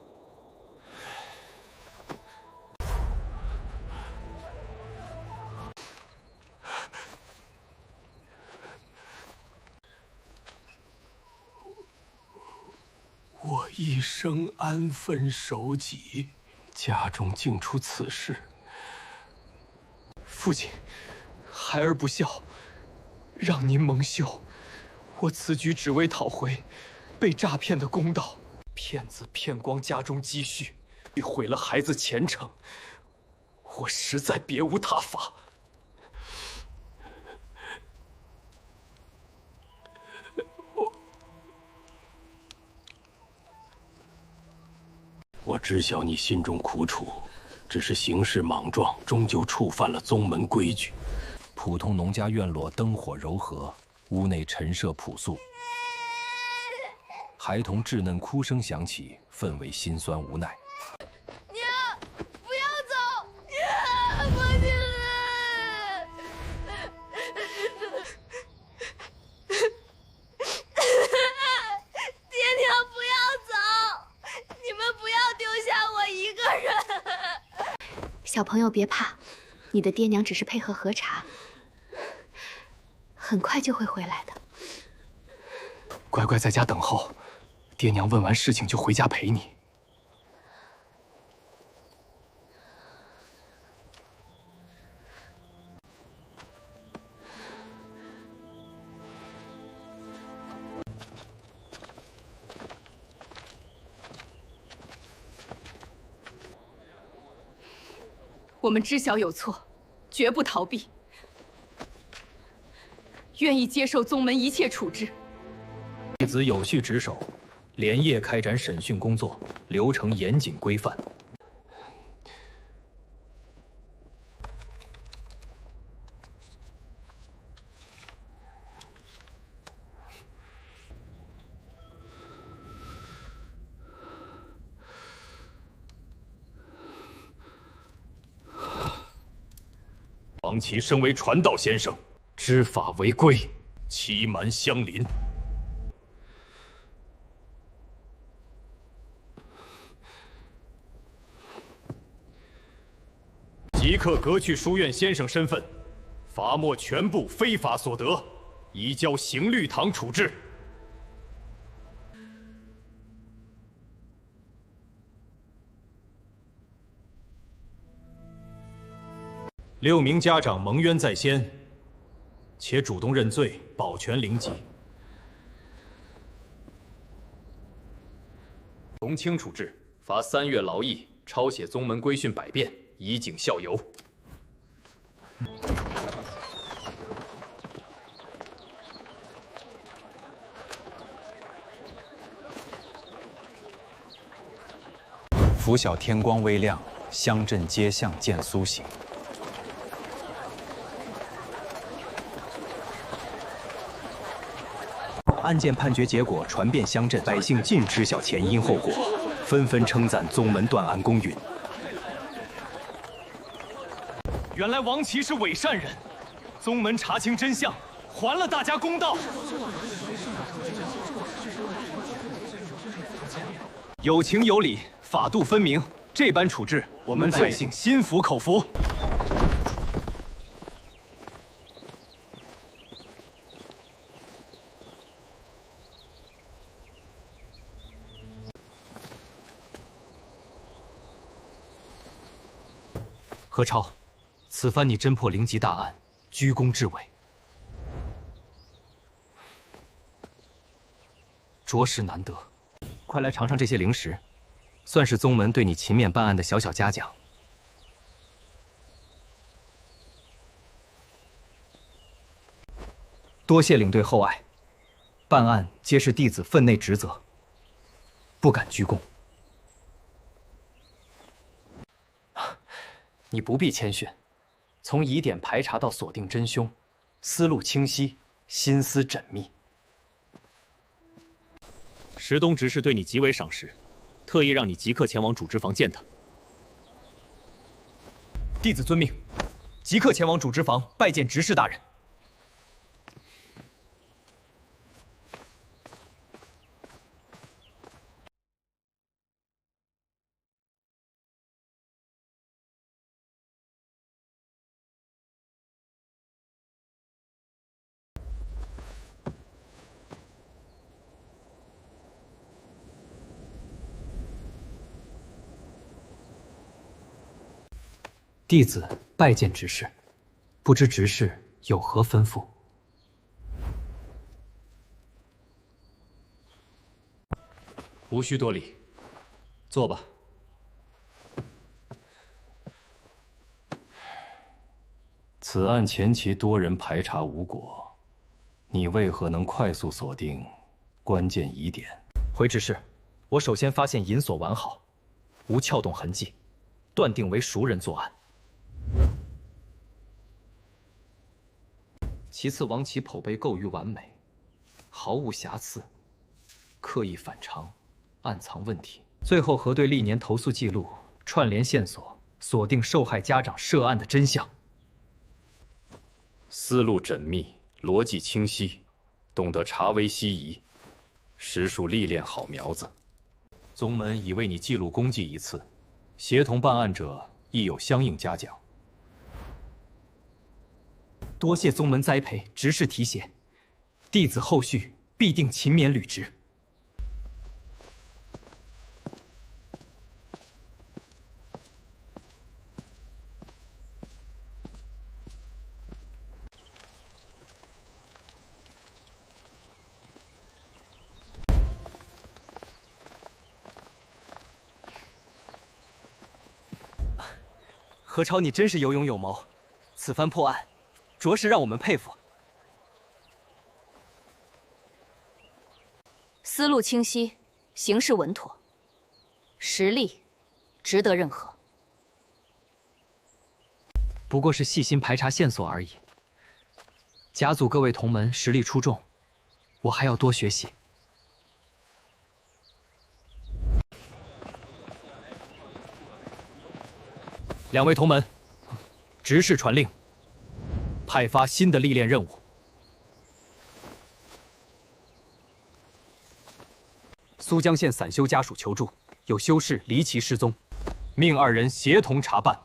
我一生安分守己，家中竟出此事。父亲，孩儿不孝，让您蒙羞。我此举只为讨回被诈骗的公道。骗子骗光家中积蓄，毁了孩子前程，我实在别无他法。我知晓你心中苦楚，只是行事莽撞，终究触犯了宗门规矩。普通农家院落灯火柔和，屋内陈设朴素，孩童稚嫩哭声响起，氛围心酸无奈。娘，不要走！娘，父亲。爹娘，不要走！你们不要丢下我一个人。小朋友别怕，你的爹娘只是配合核查，很快就会回来的。乖乖在家等候，爹娘问完事情就回家陪你。我们知晓有错，绝不逃避，愿意接受宗门一切处置。弟子有序职守，连夜开展审讯工作，流程严谨规范。王琦身为传道先生，知法违规，欺瞒乡邻。即刻革去书院先生身份，罚没全部非法所得，移交刑律堂处置。6名家长蒙冤在先，且主动认罪，保全灵籍。从轻处置，罚3月劳役，抄写宗门规训100遍，以儆效尤。拂晓天光微亮，乡镇街巷渐苏醒。案件判决结果传遍乡镇，百姓尽知晓前因后果，纷纷称赞宗门断案公允。原来王琦是伪善人，宗门查清真相，还了大家公道。有情有理，法度分明，这般处置，我们百姓心服口服。何超，此番你侦破灵级大案，居功至伟，着实难得。快来尝尝这些灵石，算是宗门对你勤勉办案的小小嘉奖。多谢领队厚爱，办案皆是弟子分内职责，不敢居功。你不必谦逊，从疑点排查到锁定真凶，思路清晰，心思缜密。石东执事对你极为赏识，特意让你即刻前往主织房见他。弟子遵命，即刻前往主织房拜见执事大人。弟子拜见执事，不知执事有何吩咐？无需多礼，坐吧。此案前期多人排查无果，你为何能快速锁定关键疑点？回执事，我首先发现银锁完好，无撬动痕迹，断定为熟人作案。其次，王琦剖碑构于完美，毫无瑕疵，刻意反常，暗藏问题。最后核对历年投诉记录，串联线索，锁定受害家长涉案的真相。思路缜密，逻辑清晰，懂得察微析疑，实属历练好苗子。宗门已为你记录功绩一次，协同办案者亦有相应嘉奖。多谢宗门栽培，执事提携，弟子后续必定勤勉履职。何超，你真是有勇有谋，此番破案，着实让我们佩服。思路清晰，行事稳妥，实力值得认可。不过是细心排查线索而已。甲组各位同门实力出众，我还要多学习。两位同门，执事传令，派发新的历练任务。苏江县散修家属求助，有修士离奇失踪，命二人协同查办。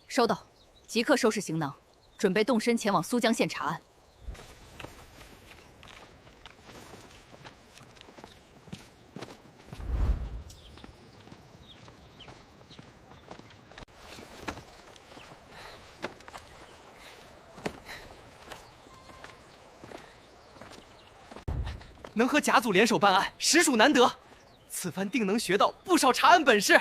收到，即刻收拾行囊，准备动身前往苏江县查案。能和甲组联手办案，实属难得。此番定能学到不少查案本事。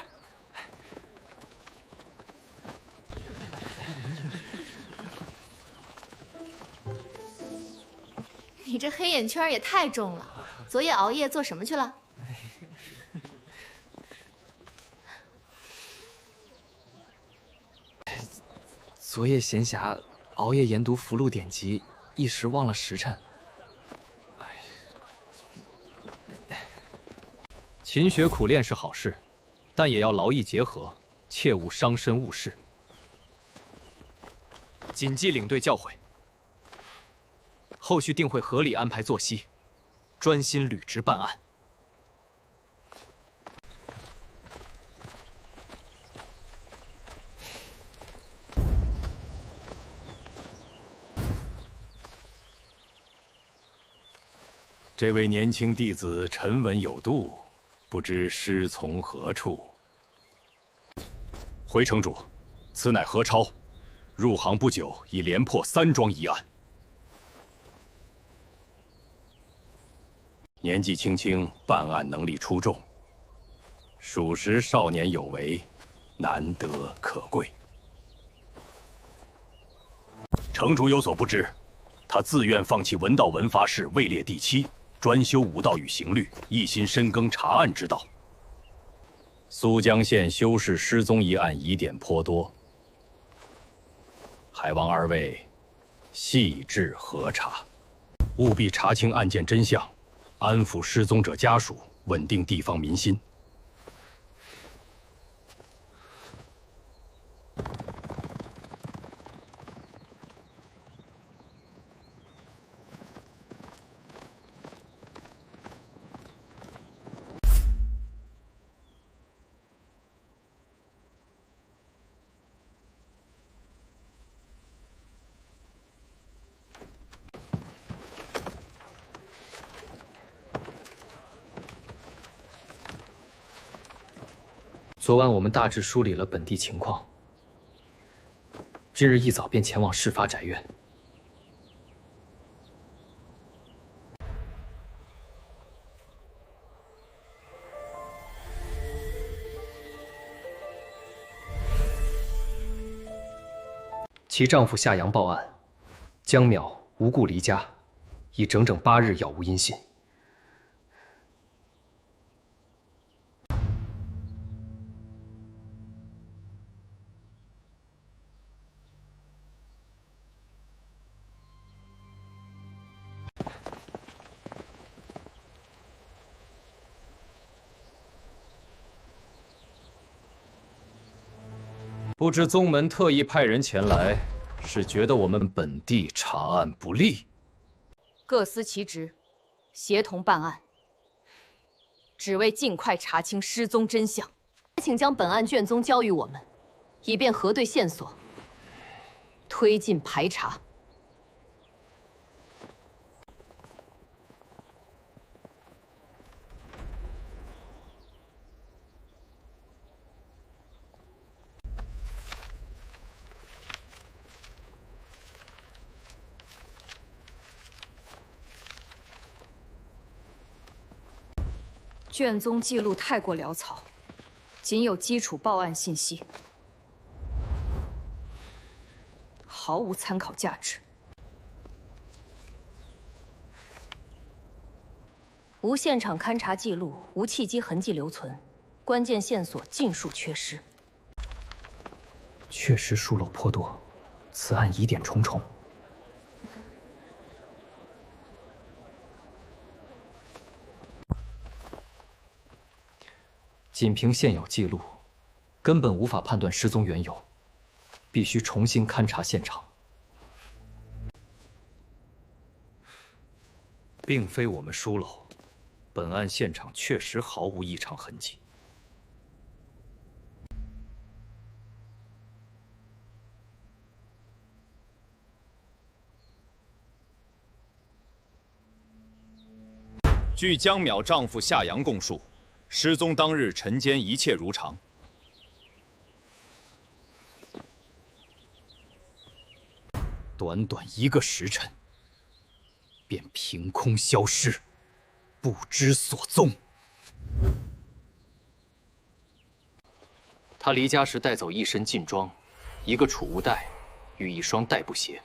你这黑眼圈也太重了，昨夜熬夜做什么去了？昨夜闲暇，熬夜研读符箓典籍，一时忘了时辰。勤学苦练是好事，但也要劳逸结合，切勿伤身误事。谨记领队教诲，后续定会合理安排作息，专心履职办案。这位年轻弟子沉稳有度，不知师从何处。回城主，此乃何超，入行不久已连破3桩疑案。年纪轻轻，办案能力出众，属实少年有为，难得可贵。城主有所不知，他自愿放弃文道文发士位列第7，专修武道与刑律，一心深耕查案之道。苏江县修士失踪一案疑点颇多，还望2位细致核查，务必查清案件真相，安抚失踪者家属，稳定地方民心。昨晚我们大致梳理了本地情况，今日一早便前往事发宅院。其丈夫夏阳报案，江淼无故离家，已整整8日杳无音信。不知宗门特意派人前来，是觉得我们本地查案不力？各司其职，协同办案，只为尽快查清失踪真相。请将本案卷宗交予我们，以便核对线索，推进排查。卷宗记录太过潦草，仅有基础报案信息，毫无参考价值。无现场勘查记录，无契机痕迹留存，关键线索尽数缺失。确实疏漏颇多，此案疑点重重。仅凭现有记录，根本无法判断失踪缘由，必须重新勘查现场。并非我们疏漏，本案现场确实毫无异常痕迹。据江淼丈夫夏阳供述，失踪当日晨间一切如常。短短1个时辰，便凭空消失，不知所踪。他离家时带走一身劲装，一个储物袋与一双代步鞋。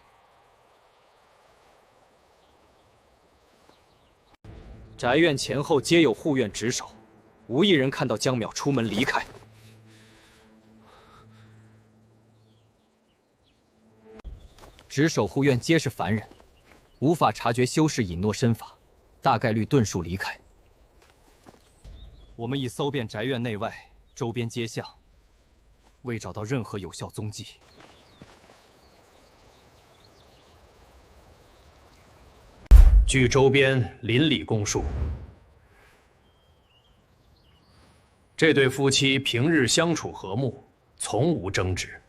宅院前后皆有护院值守，无一人看到江淼出门离开。值守护院皆是凡人，无法察觉修士隐诺身法，大概率遁数离开。我们已搜遍宅院内外、周边街巷，未找到任何有效踪迹。据周边邻里供述，这对夫妻平日相处和睦，从无争执。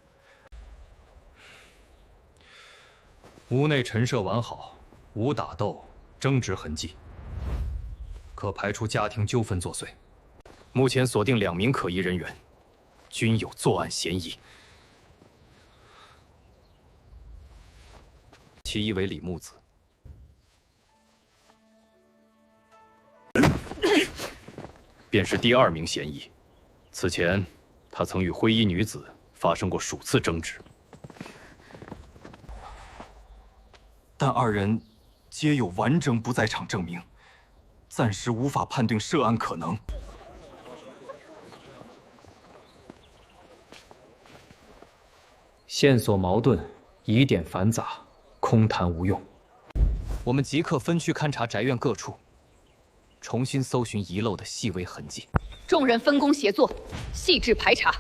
屋内陈设完好，无打斗、争执痕迹。可排除家庭纠纷作祟。目前锁定2名可疑人员，均有作案嫌疑。其一为李木子，便是第2名嫌疑。此前，他曾与灰衣女子发生过数次争执，但2人皆有完整不在场证明，暂时无法判定涉案可能。线索矛盾，疑点繁杂，空谈无用。我们即刻分区勘察宅院各处，重新搜寻遗漏的细微痕迹。众人分工协作，细致排查，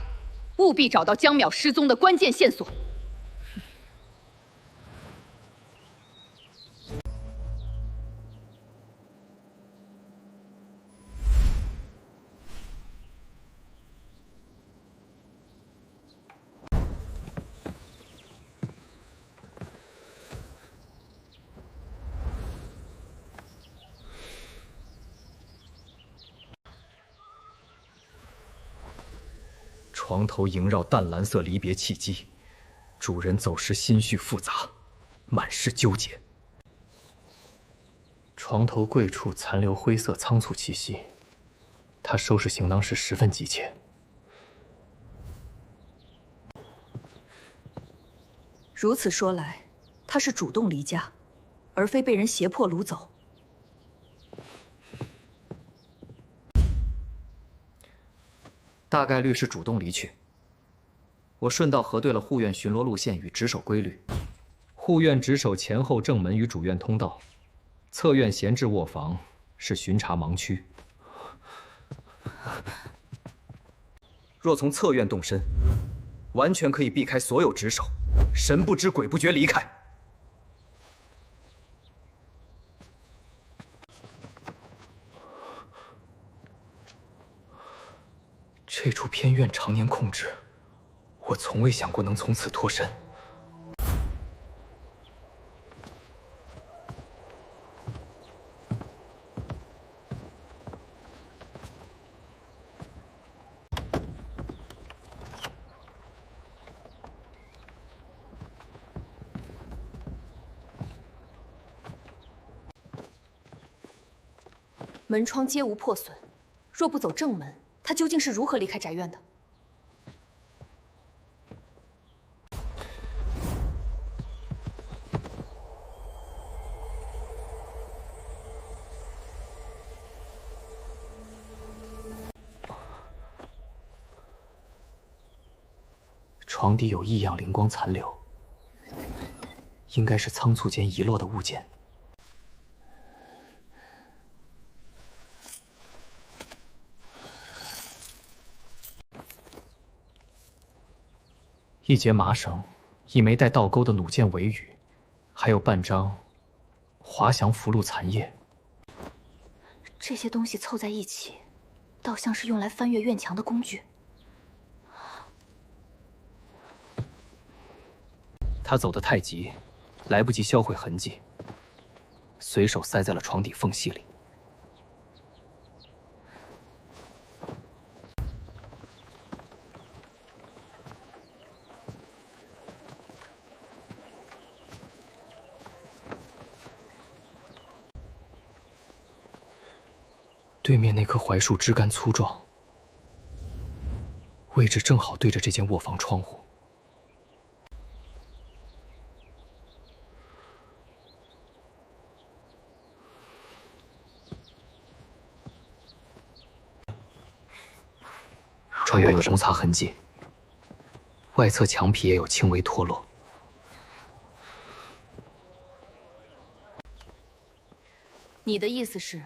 务必找到江淼失踪的关键线索。床头萦绕淡蓝色离别契机，主人走时心绪复杂，满是纠结。床头柜处残留灰色仓促气息，他收拾行囊时十分急切。如此说来，他是主动离家，而非被人胁迫掳走。大概率是主动离去。我顺道核对了护院巡逻路线与值守规律。护院值守前后正门与主院通道，侧院闲置卧房是巡查盲区。若从侧院动身，完全可以避开所有值守，神不知鬼不觉离开。这处偏院常年控制，我从未想过能从此脱身。门窗皆无破损，若不走正门，他究竟是如何离开宅院的？床底有异样灵光残留，应该是仓促间遗落的物件。一截麻绳，一枚带倒钩的弩箭尾羽，还有半张滑翔符箓残页。这些东西凑在一起，倒像是用来翻越院墙的工具。他走得太急，来不及销毁痕迹，随手塞在了床底缝隙里。对面那棵槐树枝干粗壮，位置正好对着这间卧房窗户。床有摩擦痕迹，外侧墙皮也有轻微脱落。你的意思是，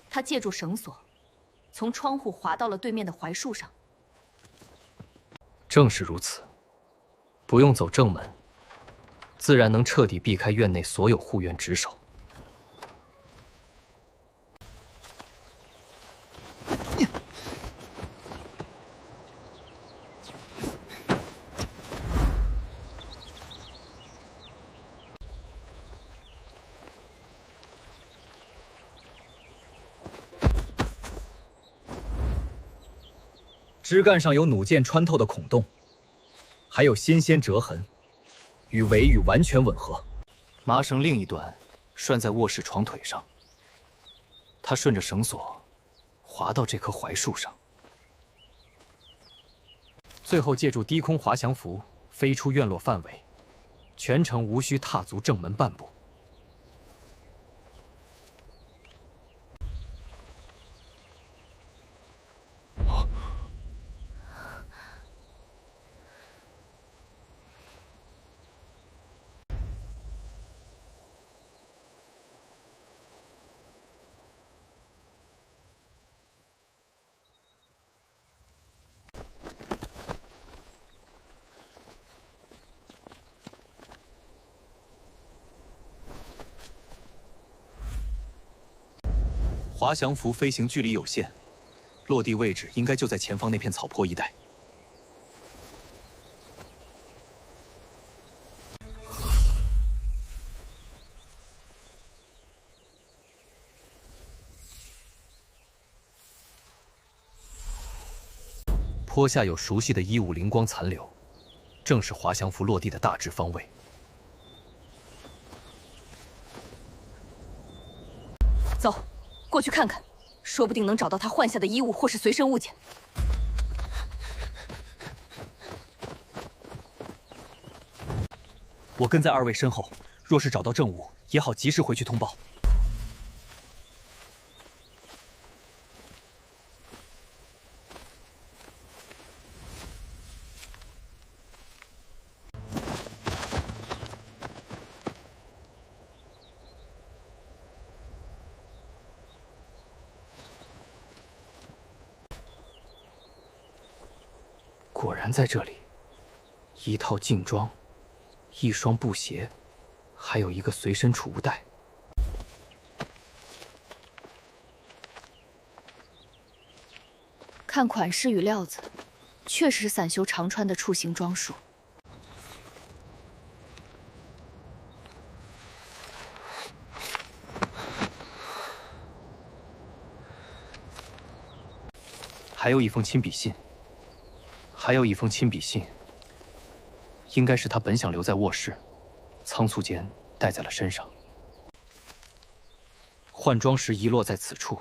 他借助绳索，从窗户滑到了对面的槐树上？正是如此，不用走正门，自然能彻底避开院内所有护院值守。枝干上有弩箭穿透的孔洞，还有纤纤折痕，与尾羽完全吻合。麻绳另一端拴在卧室床腿上，他顺着绳索滑到这棵槐树上，最后借助低空滑翔符飞出院落范围，全程无需踏足正门半步。滑翔符飞行距离有限，落地位置应该就在前方那片草坡一带。坡下有熟悉的衣物灵光残留，正是滑翔符落地的大致方位。走。过去看看，说不定能找到他换下的衣物或是随身物件。我跟在二位身后，若是找到证物，也好及时回去通报。果然在这里，一套劲装，一双布鞋，还有一个随身储物袋。看款式与料子，确实是散修常穿的处刑装束。还有一封亲笔信。应该是他本想留在卧室，仓促间带在了身上。换装时遗落在此处，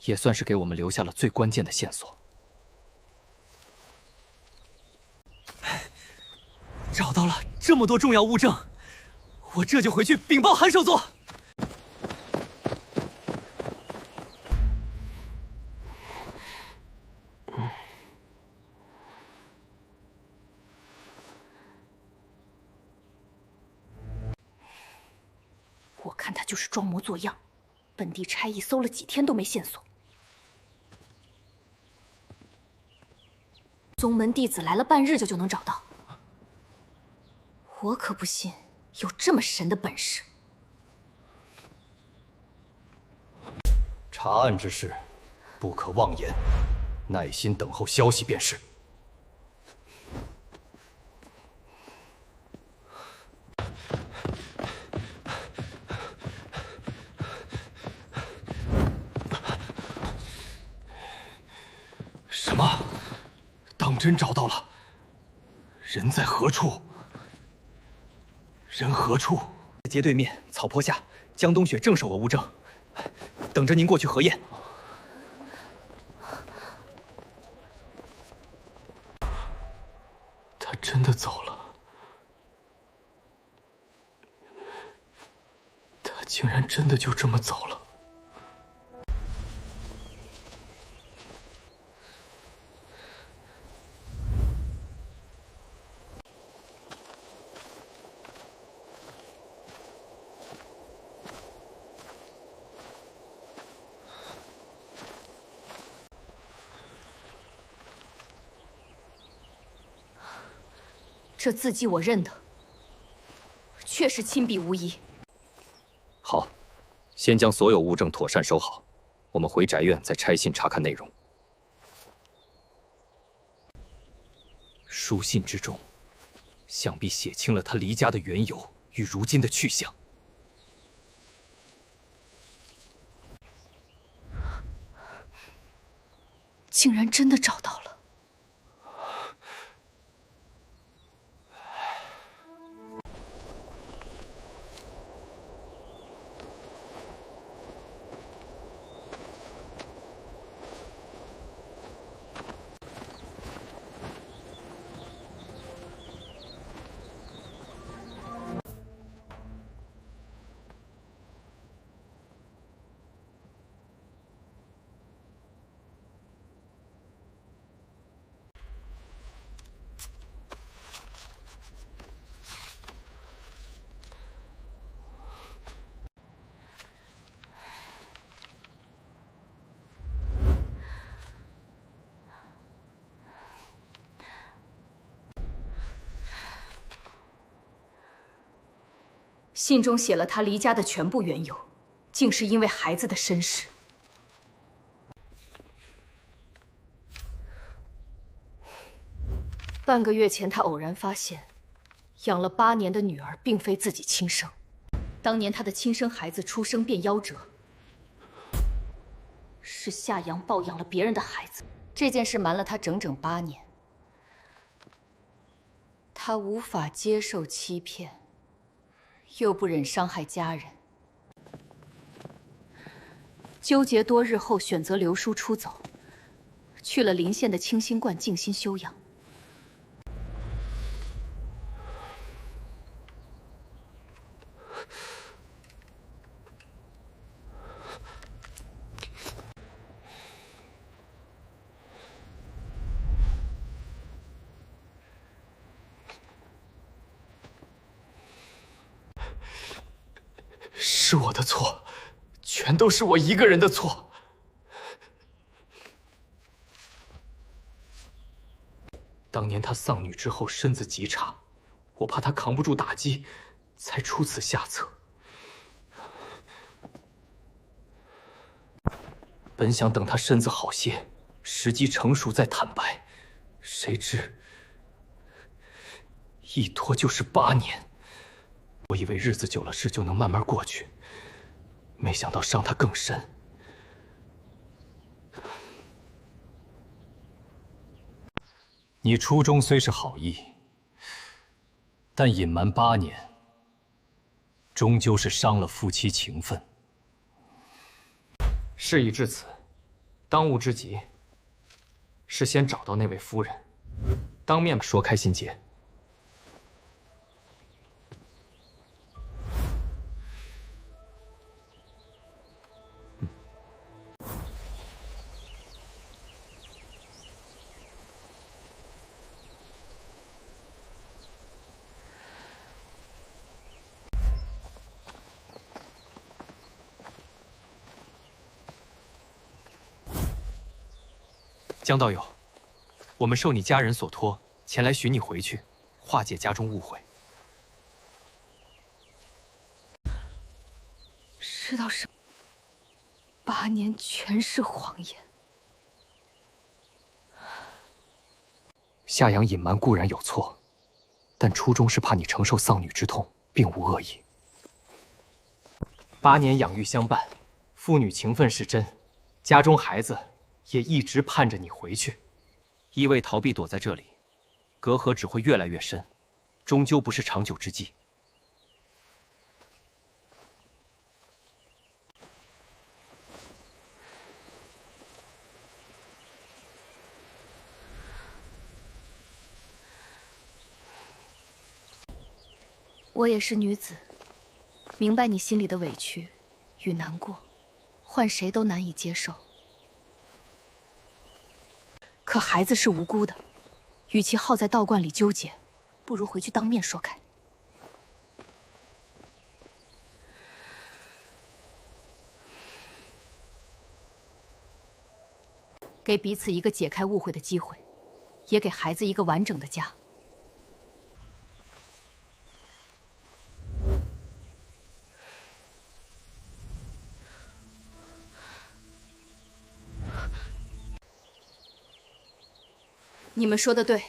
也算是给我们留下了最关键的线索。找到了这么多重要物证，我这就回去禀报韩首座。我看他就是装模作样，本地差役搜了几天都没线索。宗门弟子来了半日就能找到，我可不信有这么神的本事。查案之事，不可妄言，耐心等候消息便是。什么？当真找到了？人在何处？人何处？街对面草坡下，江冬雪正手握物证，等着您过去核验。他真的走了。他竟然真的就这么走了。这字迹我认得，确实亲笔无疑。好，先将所有物证妥善收好，我们回宅院再拆信查看内容。书信之中，想必写清了他离家的缘由与如今的去向。竟然真的找到了。信中写了他离家的全部缘由，竟是因为孩子的身世。半个月前，他偶然发现，养了8年的女儿并非自己亲生。当年他的亲生孩子出生便夭折，是夏阳抱养了别人的孩子。这件事瞒了他整整8年，他无法接受欺骗。 又不忍伤害家人，纠结多日后，选择留书出走，去了邻县的清心观静心休养。是我的错，全都是我一个人的错。当年他丧女之后身子极差，我怕他扛不住打击，才出此下策。本想等他身子好些，时机成熟再坦白，谁知一拖就是8年。我以为日子久了事就能慢慢过去。 没想到伤他更深。你初衷虽是好意，但隐瞒8年，终究是伤了夫妻情分。事已至此，当务之急是先找到那位夫人，当面说开心结。 江道友，我们受你家人所托，前来寻你回去，化解家中误会。知道什么？8年全是谎言。夏阳隐瞒固然有错，但初衷是怕你承受丧女之痛，并无恶意。8年养育相伴，父女情分是真，家中孩子。 也一直盼着你回去，一味逃避躲在这里，隔阂只会越来越深，终究不是长久之计。我也是女子，明白你心里的委屈与难过，换谁都难以接受。 可孩子是无辜的，与其耗在道观里纠结，不如回去当面说开。给彼此一个解开误会的机会，也给孩子一个完整的家。你们说的对，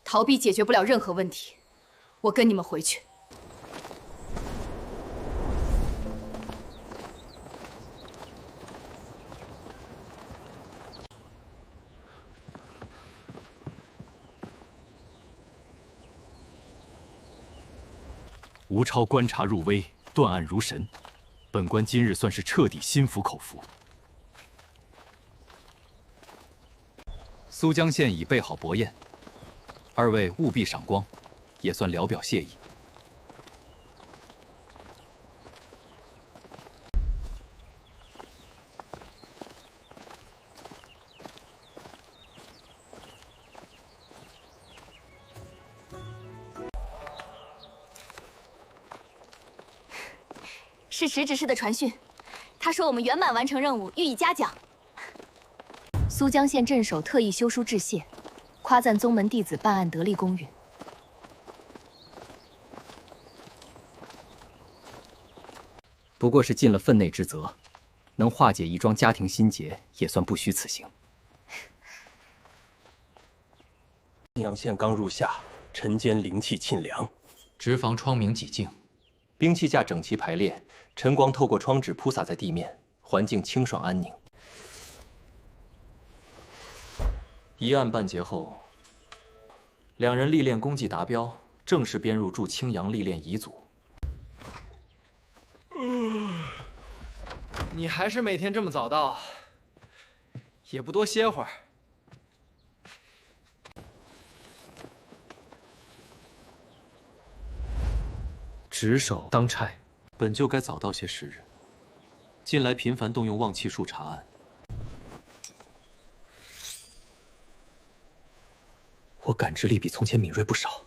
逃避解决不了任何问题。我跟你们回去。吴超观察入微，断案如神，本官今日算是彻底心服口服。苏江县已备好薄宴，二位务必赏光，也算聊表谢意。是石执事的传讯，他说我们圆满完成任务，予以嘉奖。苏江县镇守特意修书致谢，夸赞宗门弟子办案得力公允。不过是尽了分内之责，能化解一桩家庭心结，也算不虚此行。沁阳县刚入夏，晨间灵气沁凉，直防窗明几净，兵器架整齐排列，晨光透过窗纸铺洒在地面，环境清爽安宁。一案办结后，两人历练功绩达标，正式编入驻青阳历练遗组。你还是每天这么早到，也不多歇会儿。值守当差，本就该早到些时日，近来频繁动用旺气术查案。我感知力比从前敏锐不少，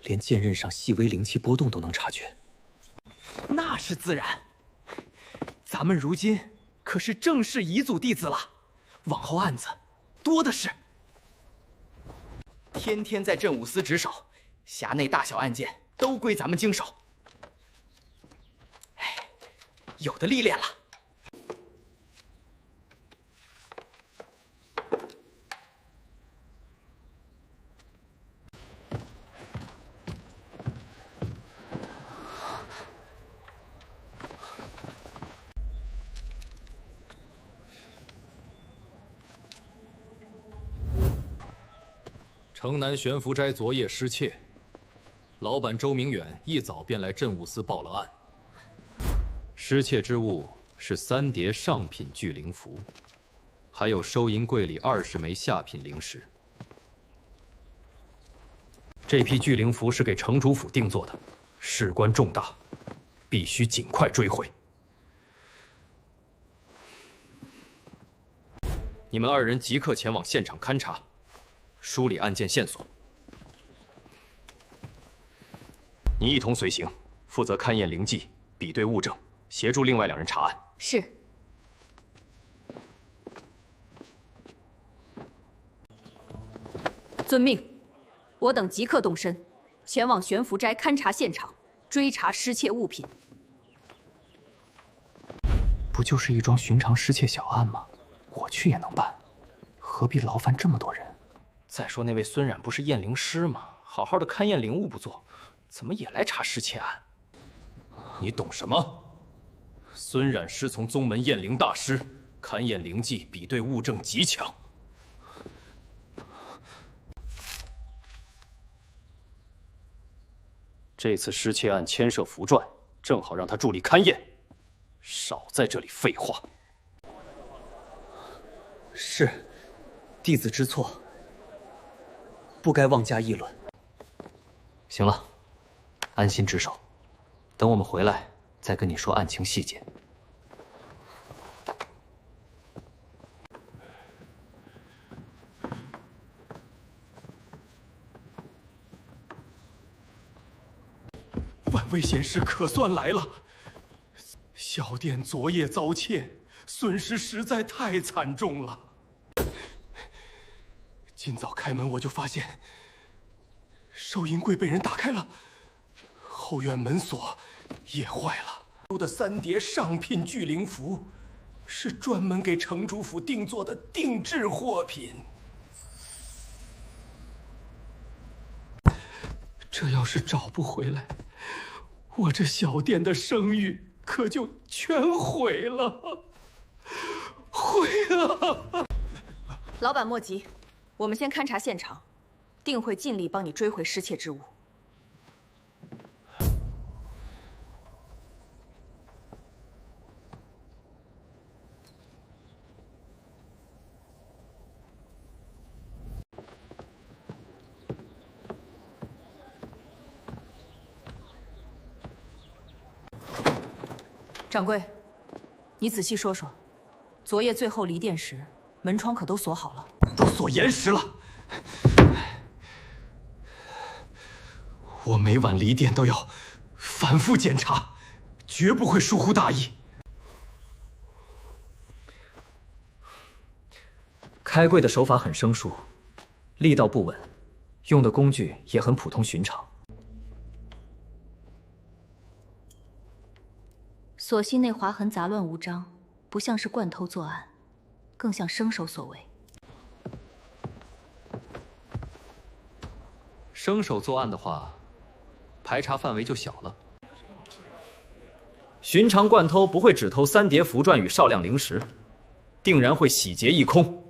连剑刃上细微灵气波动都能察觉。那是自然，咱们如今可是正式遗祖弟子了，往后案子多的是。天天在镇武司值守，辖内大小案件都归咱们经手。哎，有的历练了。城南悬浮斋昨夜失窃，老板周明远一早便来镇武司报了案。失窃之物是3叠上品聚灵符，还有收银柜里20枚下品灵石。这批聚灵符是给城主府定做的，事关重大，必须尽快追回。你们2人即刻前往现场勘查，梳理案件线索。你一同随行，负责勘验灵迹，比对物证，协助另外2人查案。是。遵命，我等即刻动身，前往悬浮斋勘察现场，追查失窃物品。不就是一桩寻常失窃小案吗？我去也能办，何必劳烦这么多人？再说那位孙冉不是验灵师吗？好好的勘验灵物不做，怎么也来查失窃案？你懂什么？孙冉师从宗门验灵大师，勘验灵迹，比对物证极强。这次失窃案牵涉符篆，正好让他助力勘验。少在这里废话。是，弟子知错，不该妄加议论。行了，安心值守，等我们回来再跟你说案情细节。万位贤师可算来了。小店昨夜遭窃，损失实在太惨重了。今早开门我就发现，收银柜被人打开了，后院门锁也坏了。收的3叠上品聚灵符，是专门给城主府定做的定制货品。这要是找不回来，我这小店的声誉可就全毁了，毁了！老板莫急，我们先勘察现场，定会尽力帮你追回失窃之物。掌柜，你仔细说说，昨夜最后离店时，门窗可都锁好了？都锁严实了。我每晚离店都要反复检查，绝不会疏忽大意。开柜的手法很生疏，力道不稳，用的工具也很普通寻常。所幸内划痕杂乱无章，不像是惯偷作案，更像生手所为。生手作案的话，排查范围就小了。寻常惯偷不会只偷3叠符篆与少量灵石，定然会洗劫一空。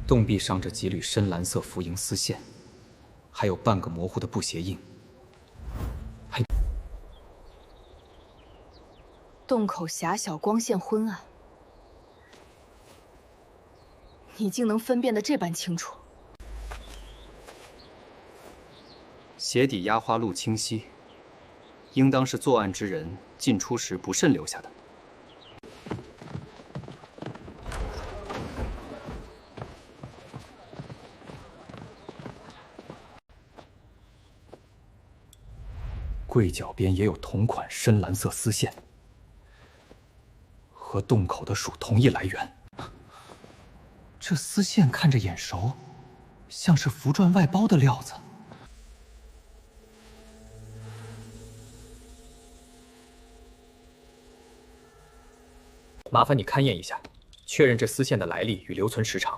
洞壁上这几缕深蓝色浮莹丝线，还有半个模糊的布鞋印。洞口狭小，光线昏暗，你竟能分辨得这般清楚。鞋底压花路清晰，应当是作案之人进出时不慎留下的。柜角边也有同款深蓝色丝线，和洞口的属同一来源。这丝线看着眼熟，像是符篆外包的料子。麻烦你勘验一下，确认这丝线的来历与留存时长。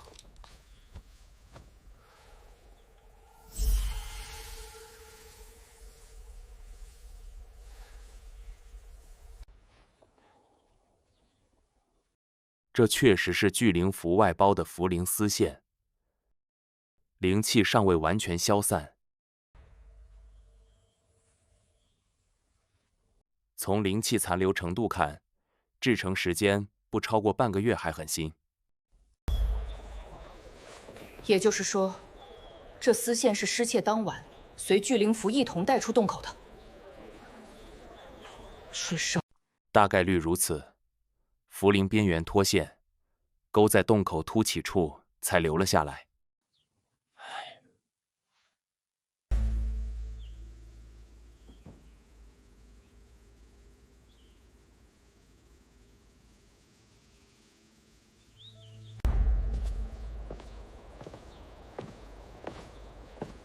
这确实是聚灵符外包的符灵丝线，灵气尚未完全消散。从灵气残留程度看，制成时间不超过半个月，还很新。也就是说，这丝线是失窃当晚随聚灵符一同带出洞口的。是什？大概率如此。符灵边缘脱线，勾在洞口凸起处才留了下来。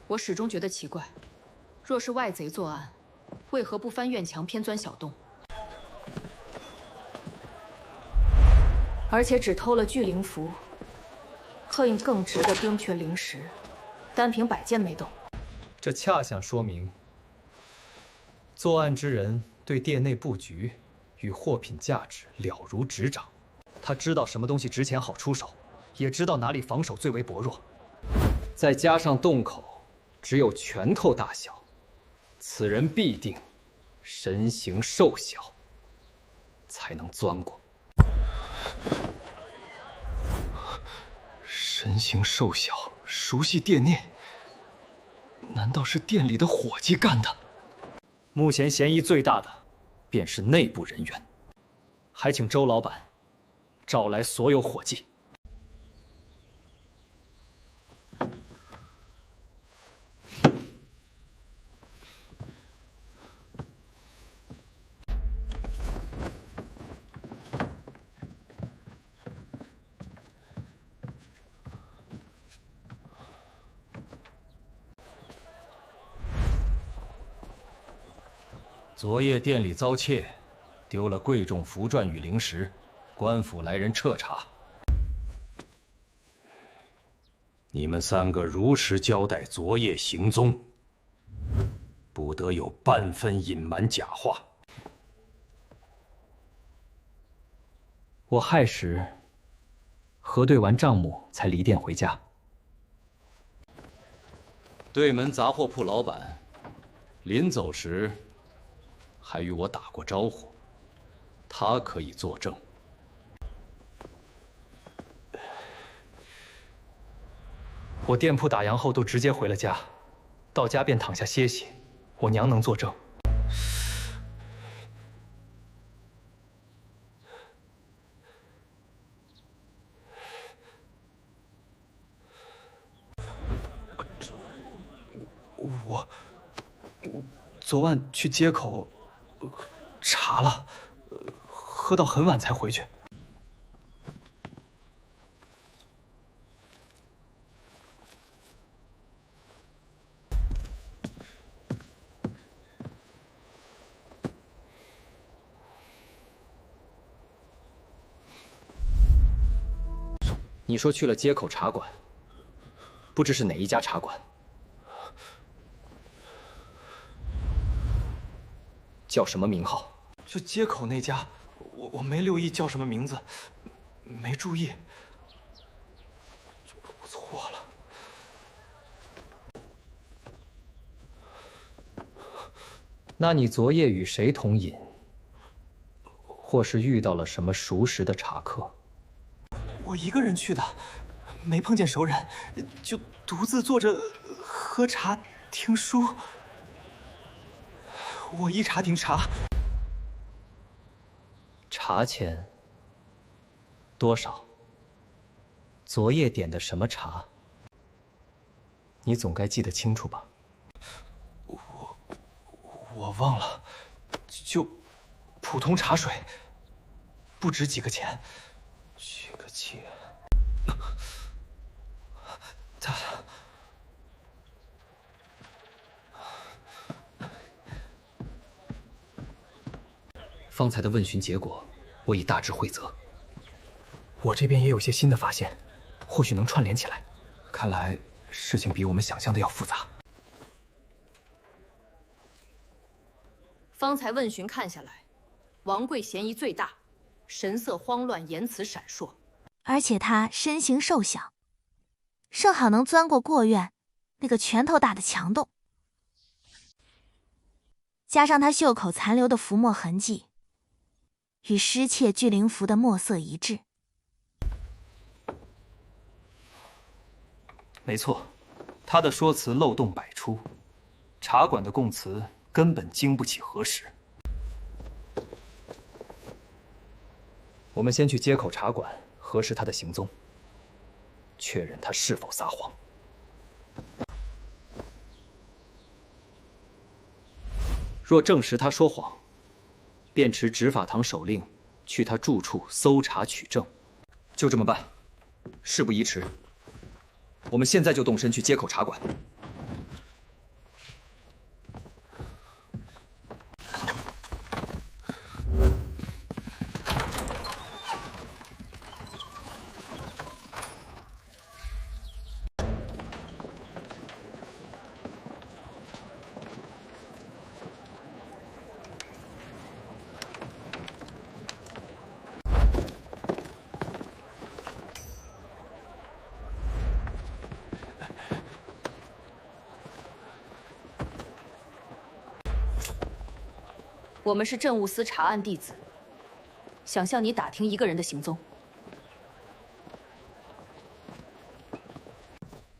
我始终觉得奇怪，若是外贼作案，为何不翻院墙偏钻小洞？而且只偷了聚灵符，刻印更值的冰泉灵石，单凭摆件没动。这恰恰说明，作案之人对店内布局与货品价值了如指掌。他知道什么东西值钱好出手，也知道哪里防守最为薄弱。再加上洞口只有拳头大小，此人必定身形瘦小，才能钻过。身形瘦小，熟悉店内，难道是店里的伙计干的？目前嫌疑最大的便是内部人员，还请周老板找来所有伙计。昨夜店里遭窃，丢了贵重符篆与灵石，官府来人彻查。你们3个如实交代昨夜行踪，不得有半分隐瞒假话。我亥时核对完账目，才离店回家。对门杂货铺老板临走时还与我打过招呼，他可以作证。我店铺打烊后都直接回了家，到家便躺下歇息。我娘能作证。我昨晚去街口查了，喝到很晚才回去。你说去了街口茶馆，不知是哪一家茶馆？叫什么名号？就街口那家，我没留意叫什么名字，没注意。我错了。那你昨夜与谁同饮？或是遇到了什么熟识的茶客？我一个人去的，没碰见熟人，就独自坐着喝茶听书。我一茶顶茶，茶钱多少？昨夜点的什么茶？你总该记得清楚吧？我忘了，就普通茶水，不值几个钱。几个钱？他。方才的问询结果，我已大致汇泽。我这边也有些新的发现，或许能串联起来。看来事情比我们想象的要复杂。方才问询看下来，王贵嫌疑最大，神色慌乱，言辞闪烁，而且他身形瘦小，正好能钻过过院那个拳头大的墙洞，加上他袖口残留的浮墨痕迹，与失窃聚灵符的墨色一致。没错，他的说辞漏洞百出，茶馆的供词根本经不起核实。我们先去街口茶馆核实他的行踪，确认他是否撒谎。若证实他说谎，便持执法堂手令去他住处搜查取证。就这么办，事不宜迟。我们现在就动身去街口茶馆。我们是政务司查案弟子，想向你打听一个人的行踪。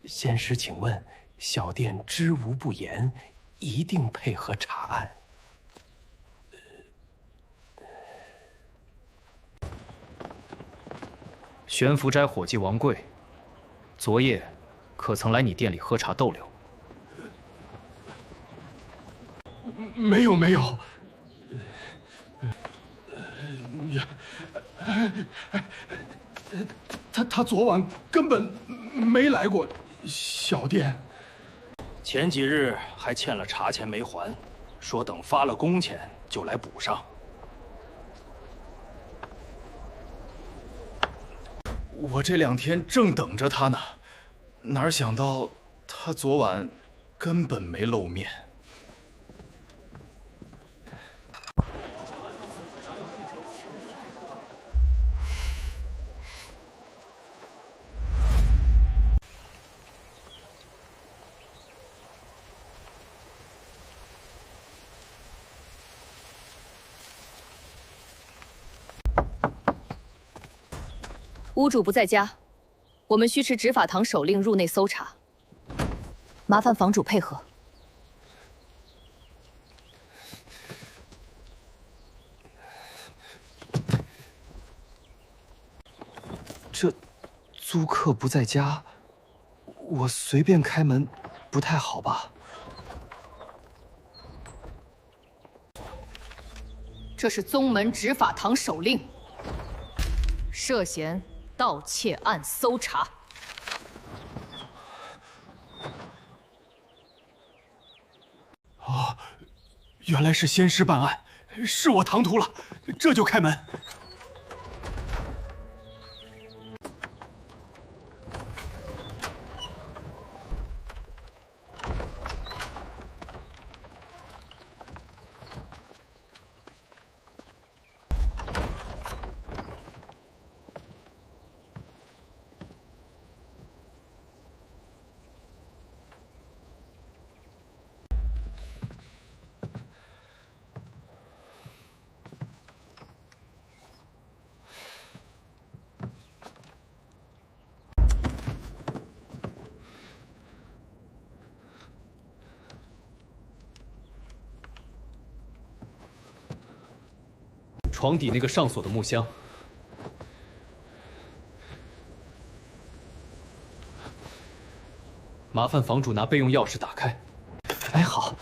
仙师，请问小店知无不言，一定配合查案。悬浮斋伙计王贵，昨夜可曾来你店里喝茶逗留？没有。他昨晚根本没来过小店。前几日还欠了茶钱没还，说等发了工钱就来补上。我这2天正等着他呢，哪想到他昨晚根本没露面。屋主不在家，我们需持执法堂手令入内搜查，麻烦房主配合。这租客不在家，我随便开门，不太好吧？这是宗门执法堂手令，涉嫌盗窃案搜查。哦，原来是仙师办案，是我唐突了，这就开门。床底那个上锁的木箱，麻烦房主拿备用钥匙打开。哎，好，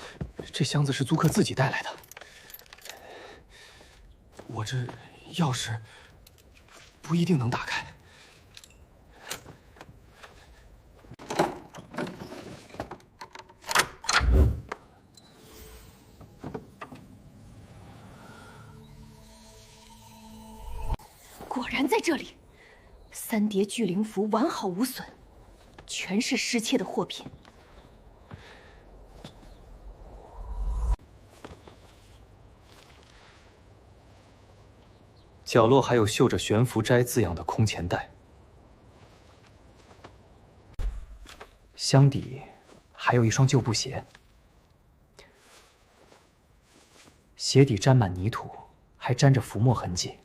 这箱子是租客自己带来的。我这钥匙不一定能打开。果然在这里，3叠聚灵符完好无损，全是失窃的货品。角落还有绣着“悬浮斋”字样的空钱袋，箱底还有一双旧布鞋，鞋底沾满泥土，还沾着浮沫痕迹。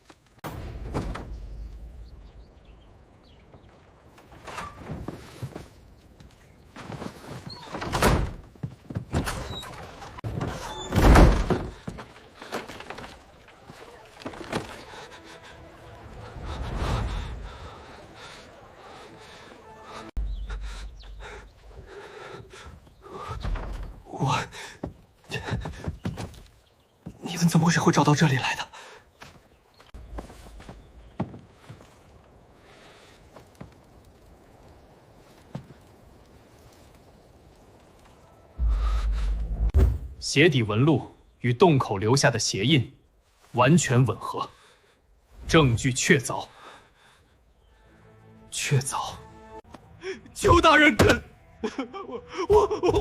你们怎么会找到这里来的？鞋底纹路与洞口留下的鞋印完全吻合，证据确凿。确凿！求大人肯，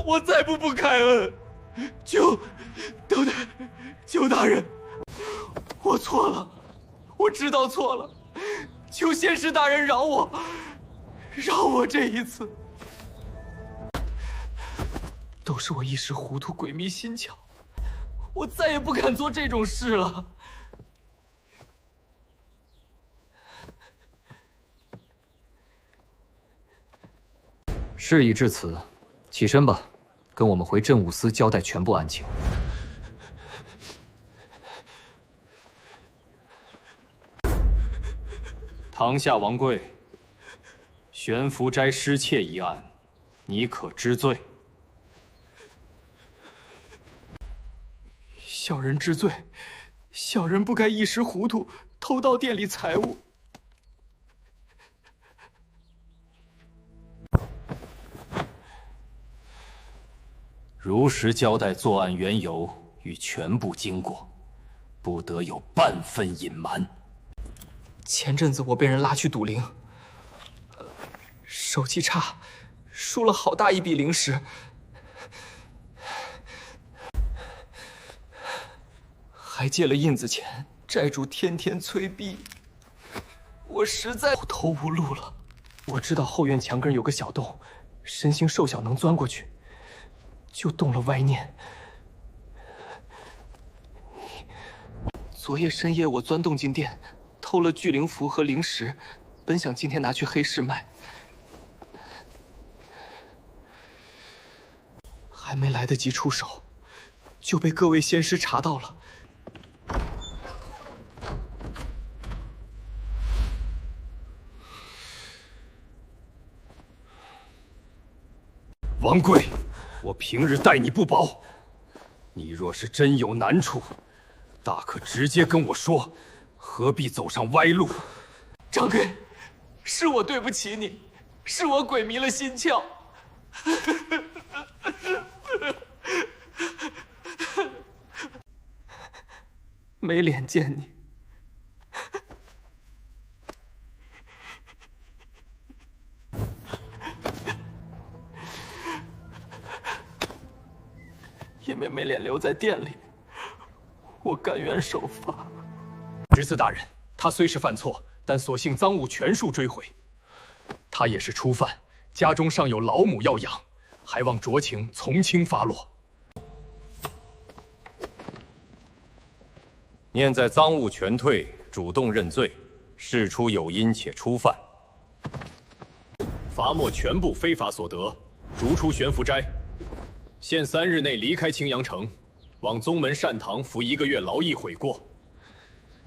我再不开恩，求大人，我错了，我知道错了，求仙师大人饶我这一次。都是我一时糊涂，鬼迷心窍，我再也不敢做这种事了。事已至此，起身吧，跟我们回镇武司交代全部案情。堂下王贵，悬浮斋失窃一案，你可知罪？小人知罪，小人不该一时糊涂偷盗店里财物。如实交代作案缘由与全部经过，不得有半分隐瞒。前阵子我被人拉去赌灵，手气差，输了好大一笔灵石，还借了印子钱，债主天天催逼，我实在走投无路了。我知道后院墙根有个小洞，身形瘦小能钻过去，就动了歪念。昨夜深夜我钻洞进店，偷了聚灵符和灵石，本想今天拿去黑市卖，还没来得及出手，就被各位仙师查到了。王贵，我平日待你不薄，你若是真有难处，大可直接跟我说，何必走上歪路？掌柜，是我对不起你，是我鬼迷了心窍。没脸见你。也没脸留在店里，我甘愿受罚。执司大人，他虽是犯错，但所幸赃物全数追回。他也是初犯，家中尚有老母要养，还望酌情从轻发落。念在赃物全退，主动认罪，事出有因且初犯，罚没全部非法所得，逐出悬浮斋。限3日内离开青阳城，往宗门善堂服1个月劳役悔过。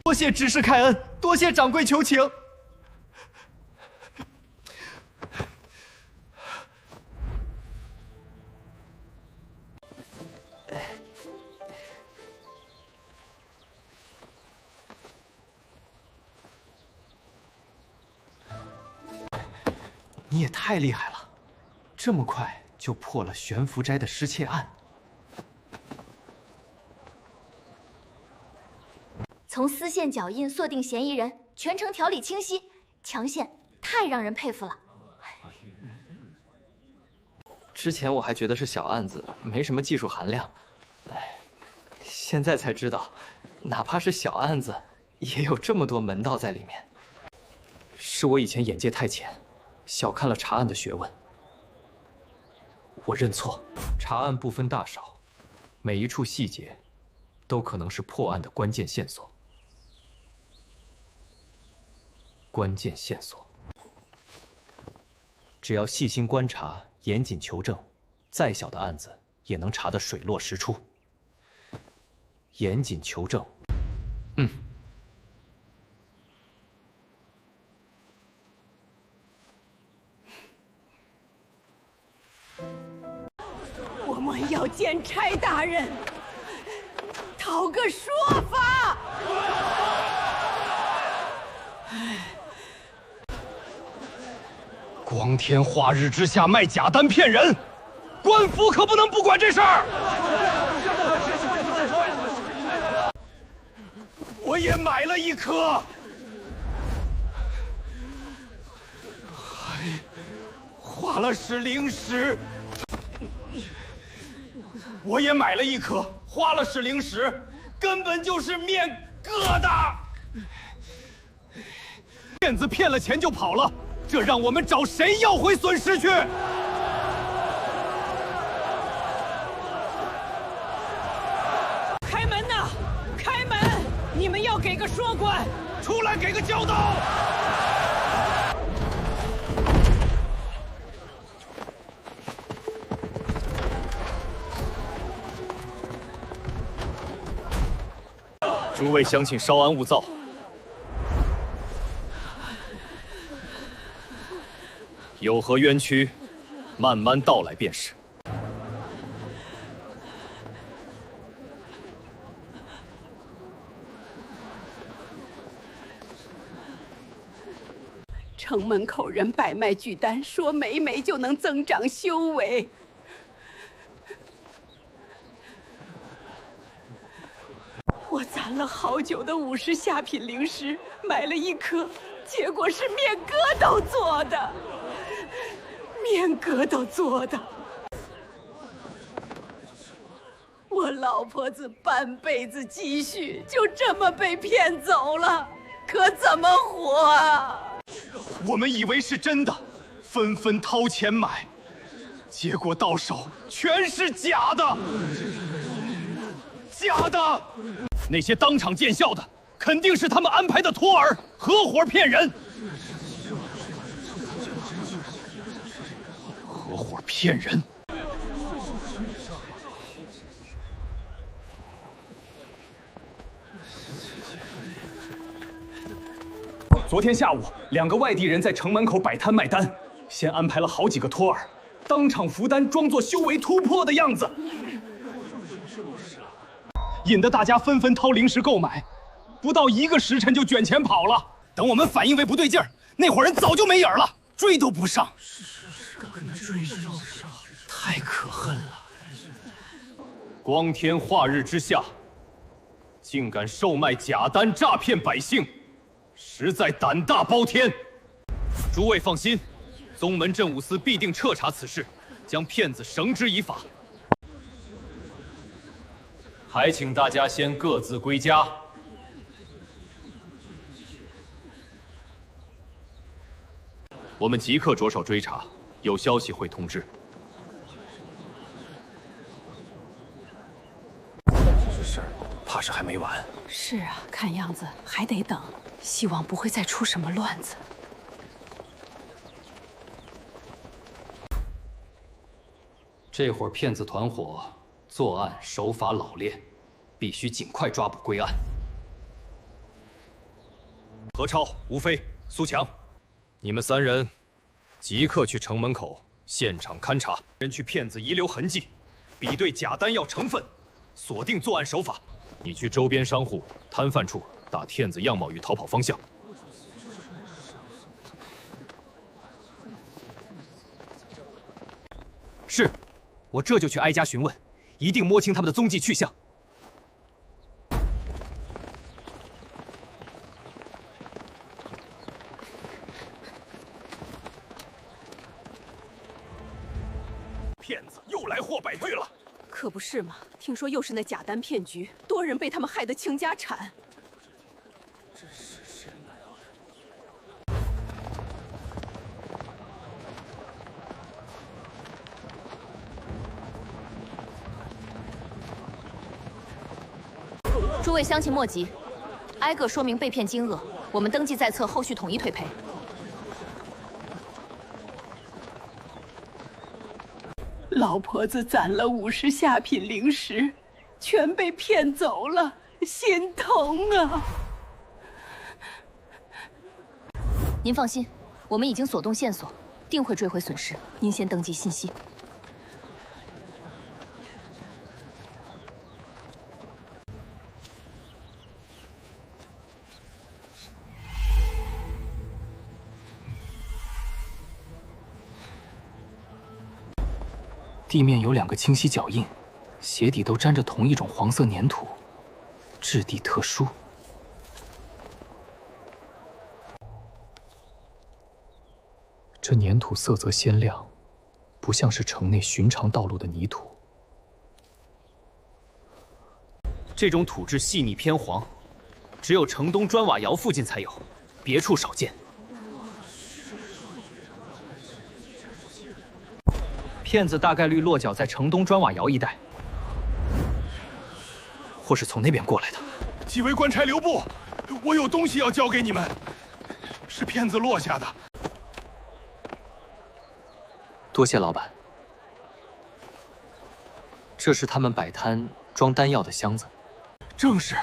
多谢执事开恩，多谢掌柜求情。你也太厉害了，这么快就破了悬浮斋的失窃案。从丝线脚印锁定嫌疑人，全程条理清晰，强线太让人佩服了。之前我还觉得是小案子，没什么技术含量，现在才知道，哪怕是小案子，也有这么多门道在里面。是我以前眼界太浅，小看了查案的学问。我认错。查案不分大小，每一处细节都可能是破案的关键线索。关键线索，只要细心观察，严谨求证，再小的案子也能查得水落石出。严谨求证，我们要见差大人，讨个说法。光天化日之下卖假单骗人，官府可不能不管这事儿。我也买了1颗，还花了10灵石。我也买了1颗，花了10灵石，根本就是面疙瘩。骗子骗了钱就跑了，这让我们找谁要回损失去？开门呐！开门！你们要给个说管，出来给个交道！诸位乡亲稍安勿躁，有何冤屈，慢慢道来便是。城门口人百卖巨单，说每每就能增长修为。我攒了好久的50下品灵石，买了1颗，结果是面疙瘩做的，面疙瘩做的。我老婆子半辈子积蓄就这么被骗走了，可怎么活啊？我们以为是真的，纷纷掏钱买，结果到手全是假的，假的！那些当场见效的，肯定是他们安排的托儿，合伙骗人。骗人！昨天下午，2个外地人在城门口摆摊卖单，先安排了好几个托儿，当场扶单，装作修为突破的样子，引得大家纷纷掏零食购买，不到1个时辰就卷钱跑了。等我们反应为不对劲儿，那伙人早就没影儿了，追都不上。追不上，太可恨了！光天化日之下，竟敢售卖假单诈骗百姓，实在胆大包天！诸位放心，宗门镇武司必定彻查此事，将骗子绳之以法。还请大家先各自归家。我们即刻着手追查，有消息会通知。这事儿怕是还没完。是啊，看样子还得等，希望不会再出什么乱子。这伙骗子团伙作案手法老练，必须尽快抓捕归案。何超、吴飞、苏强，你们3人即刻去城门口现场勘查，人去骗子遗留痕迹，比对假单药成分，锁定作案手法。你去周边商户、摊贩处打骗子样貌与逃跑方向。是，我这就去挨家询问，一定摸清他们的踪迹去向。骗子又来货百退了。可不是嘛，听说又是那假单骗局，多人被他们害得倾家产。诸位乡亲莫急，挨个说明被骗金额，我们登记在册，后续统一退赔。老婆子攒了50下品灵石，全被骗走了，心疼啊！您放心，我们已经锁动线索，定会追回损失。您先登记信息。地面有2个清晰脚印，鞋底都沾着同一种黄色粘土，质地特殊。这粘土色泽鲜亮，不像是城内寻常道路的泥土。这种土质细腻偏黄，只有城东砖瓦窑附近才有，别处少见。骗子大概率落脚在城东砖瓦窑一带，或是从那边过来的。几位官差留步，我有东西要交给你们，是骗子落下的。多谢老板。这是他们摆摊装丹药的箱子。正是，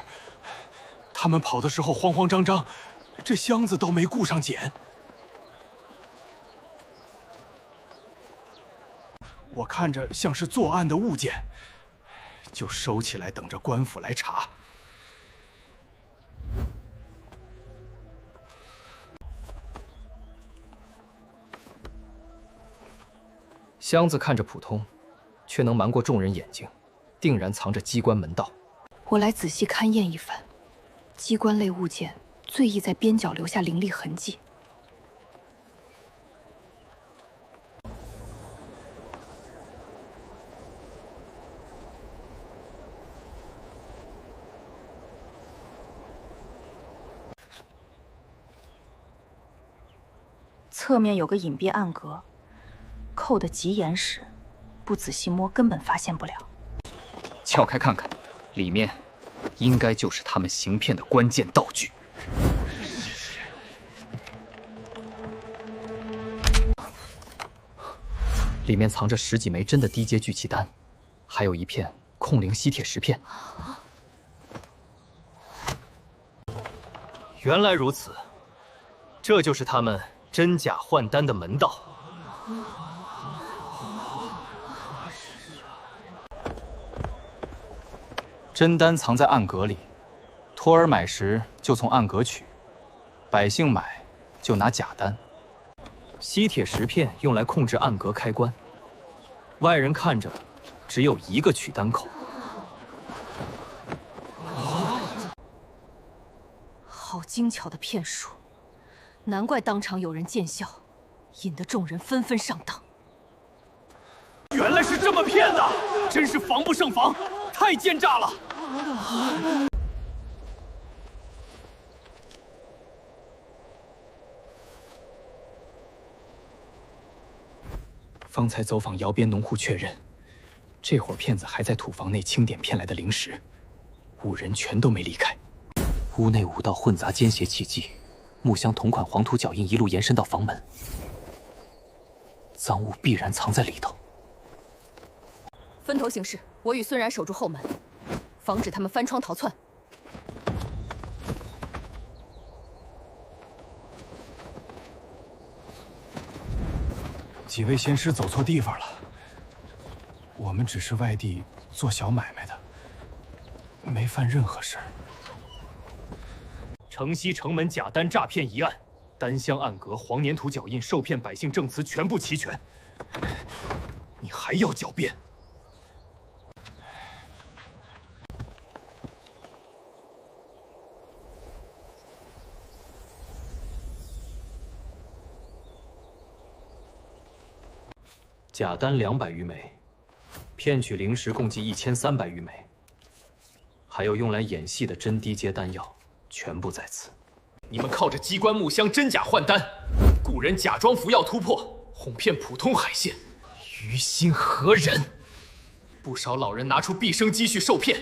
他们跑的时候慌慌张张，这箱子都没顾上捡。我看着像是作案的物件，就收起来，等着官府来查。箱子看着普通，却能瞒过众人眼睛，定然藏着机关门道。我来仔细勘验一番，机关类物件最易在边角留下凌厉痕迹。侧面有个隐蔽暗格，扣得极严实，不仔细摸根本发现不了。撬开看看，里面应该就是他们行骗的关键道具。里面藏着10几枚真的低阶聚气丹，还有一片控灵吸铁石片。原来如此，这就是他们真假换丹的门道。真丹藏在暗格里，托尔买时就从暗格取，百姓买就拿假丹。吸铁石片用来控制暗格开关，外人看着只有一个取丹口。好精巧的骗术，难怪当场有人见效，引得众人纷纷上当。原来是这么骗的，真是防不胜防，太奸诈了！方才走访窑边农户确认，这会儿骗子还在土房内清点骗来的灵石，5人全都没离开。屋内5道混杂奸邪气迹，木箱同款黄土脚印一路延伸到房门，赃物必然藏在里头。分头行事，我与孙然守住后门，防止他们翻窗逃窜。几位仙师走错地方了，我们只是外地做小买卖的，没犯任何事儿。城西城门假丹诈骗一案，丹香暗格、黄粘土脚印、受骗百姓证词全部齐全，你还要狡辩？假丹200余枚，骗取灵石共计1300余枚，还有用来演戏的真低阶丹药，全部在此。你们靠着机关木箱真假换丹，雇人假装服药突破，哄骗普通海县，于心何忍？不少老人拿出毕生积蓄受骗。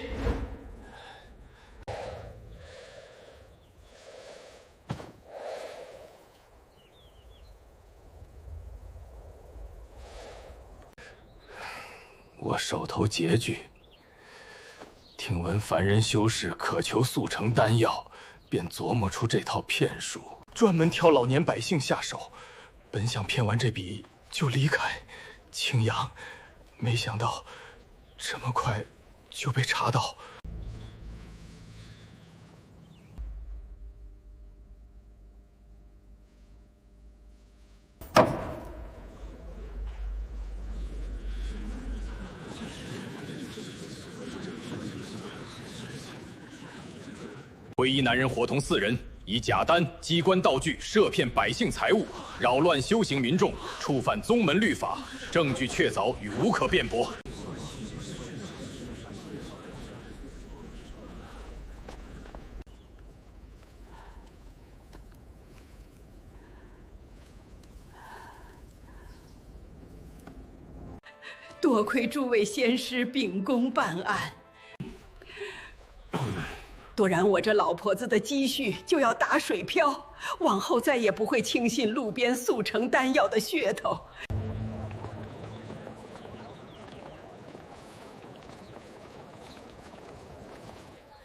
我手头拮据，听闻凡人修士渴求速成丹药，便琢磨出这套骗术，专门挑老年百姓下手。本想骗完这笔就离开青阳，没想到这么快就被查到。唯一男人伙同4人，以假丹、机关道具摄骗百姓财物，扰乱修行民众，触犯宗门律法，证据确凿，与无可辩驳。多亏诸位仙师秉公办案。不然我这老婆子的积蓄就要打水漂，往后再也不会轻信路边速成丹药的噱头。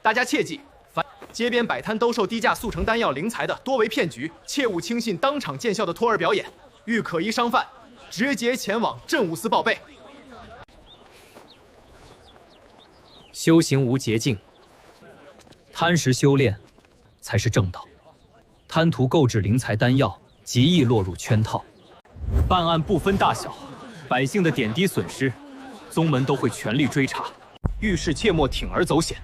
大家切记，凡街边摆摊兜售低价速成丹药灵材的，多为骗局，切勿轻信当场见效的托儿表演。遇可疑商贩，直接前往镇武司报备。修行无捷径。贪食修炼才是正道，贪图购置灵材丹药，极易落入圈套。办案不分大小，百姓的点滴损失，宗门都会全力追查，遇事切莫铤而走险。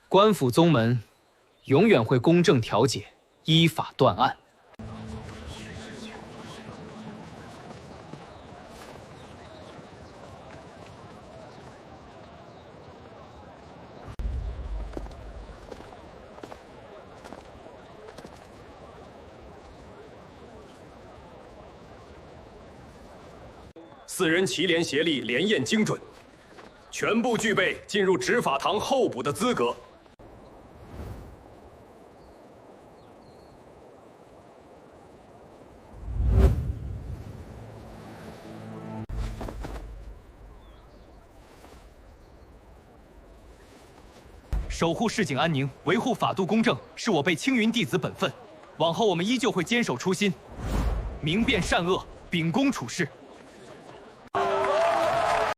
官府宗门永远会公正调解，依法断案。4人齐联协力，联验精准，全部具备进入执法堂候补的资格。守护市井安宁，维护法度公正，是我辈青云弟子本分。往后我们依旧会坚守初心，明辨善恶，秉公处事。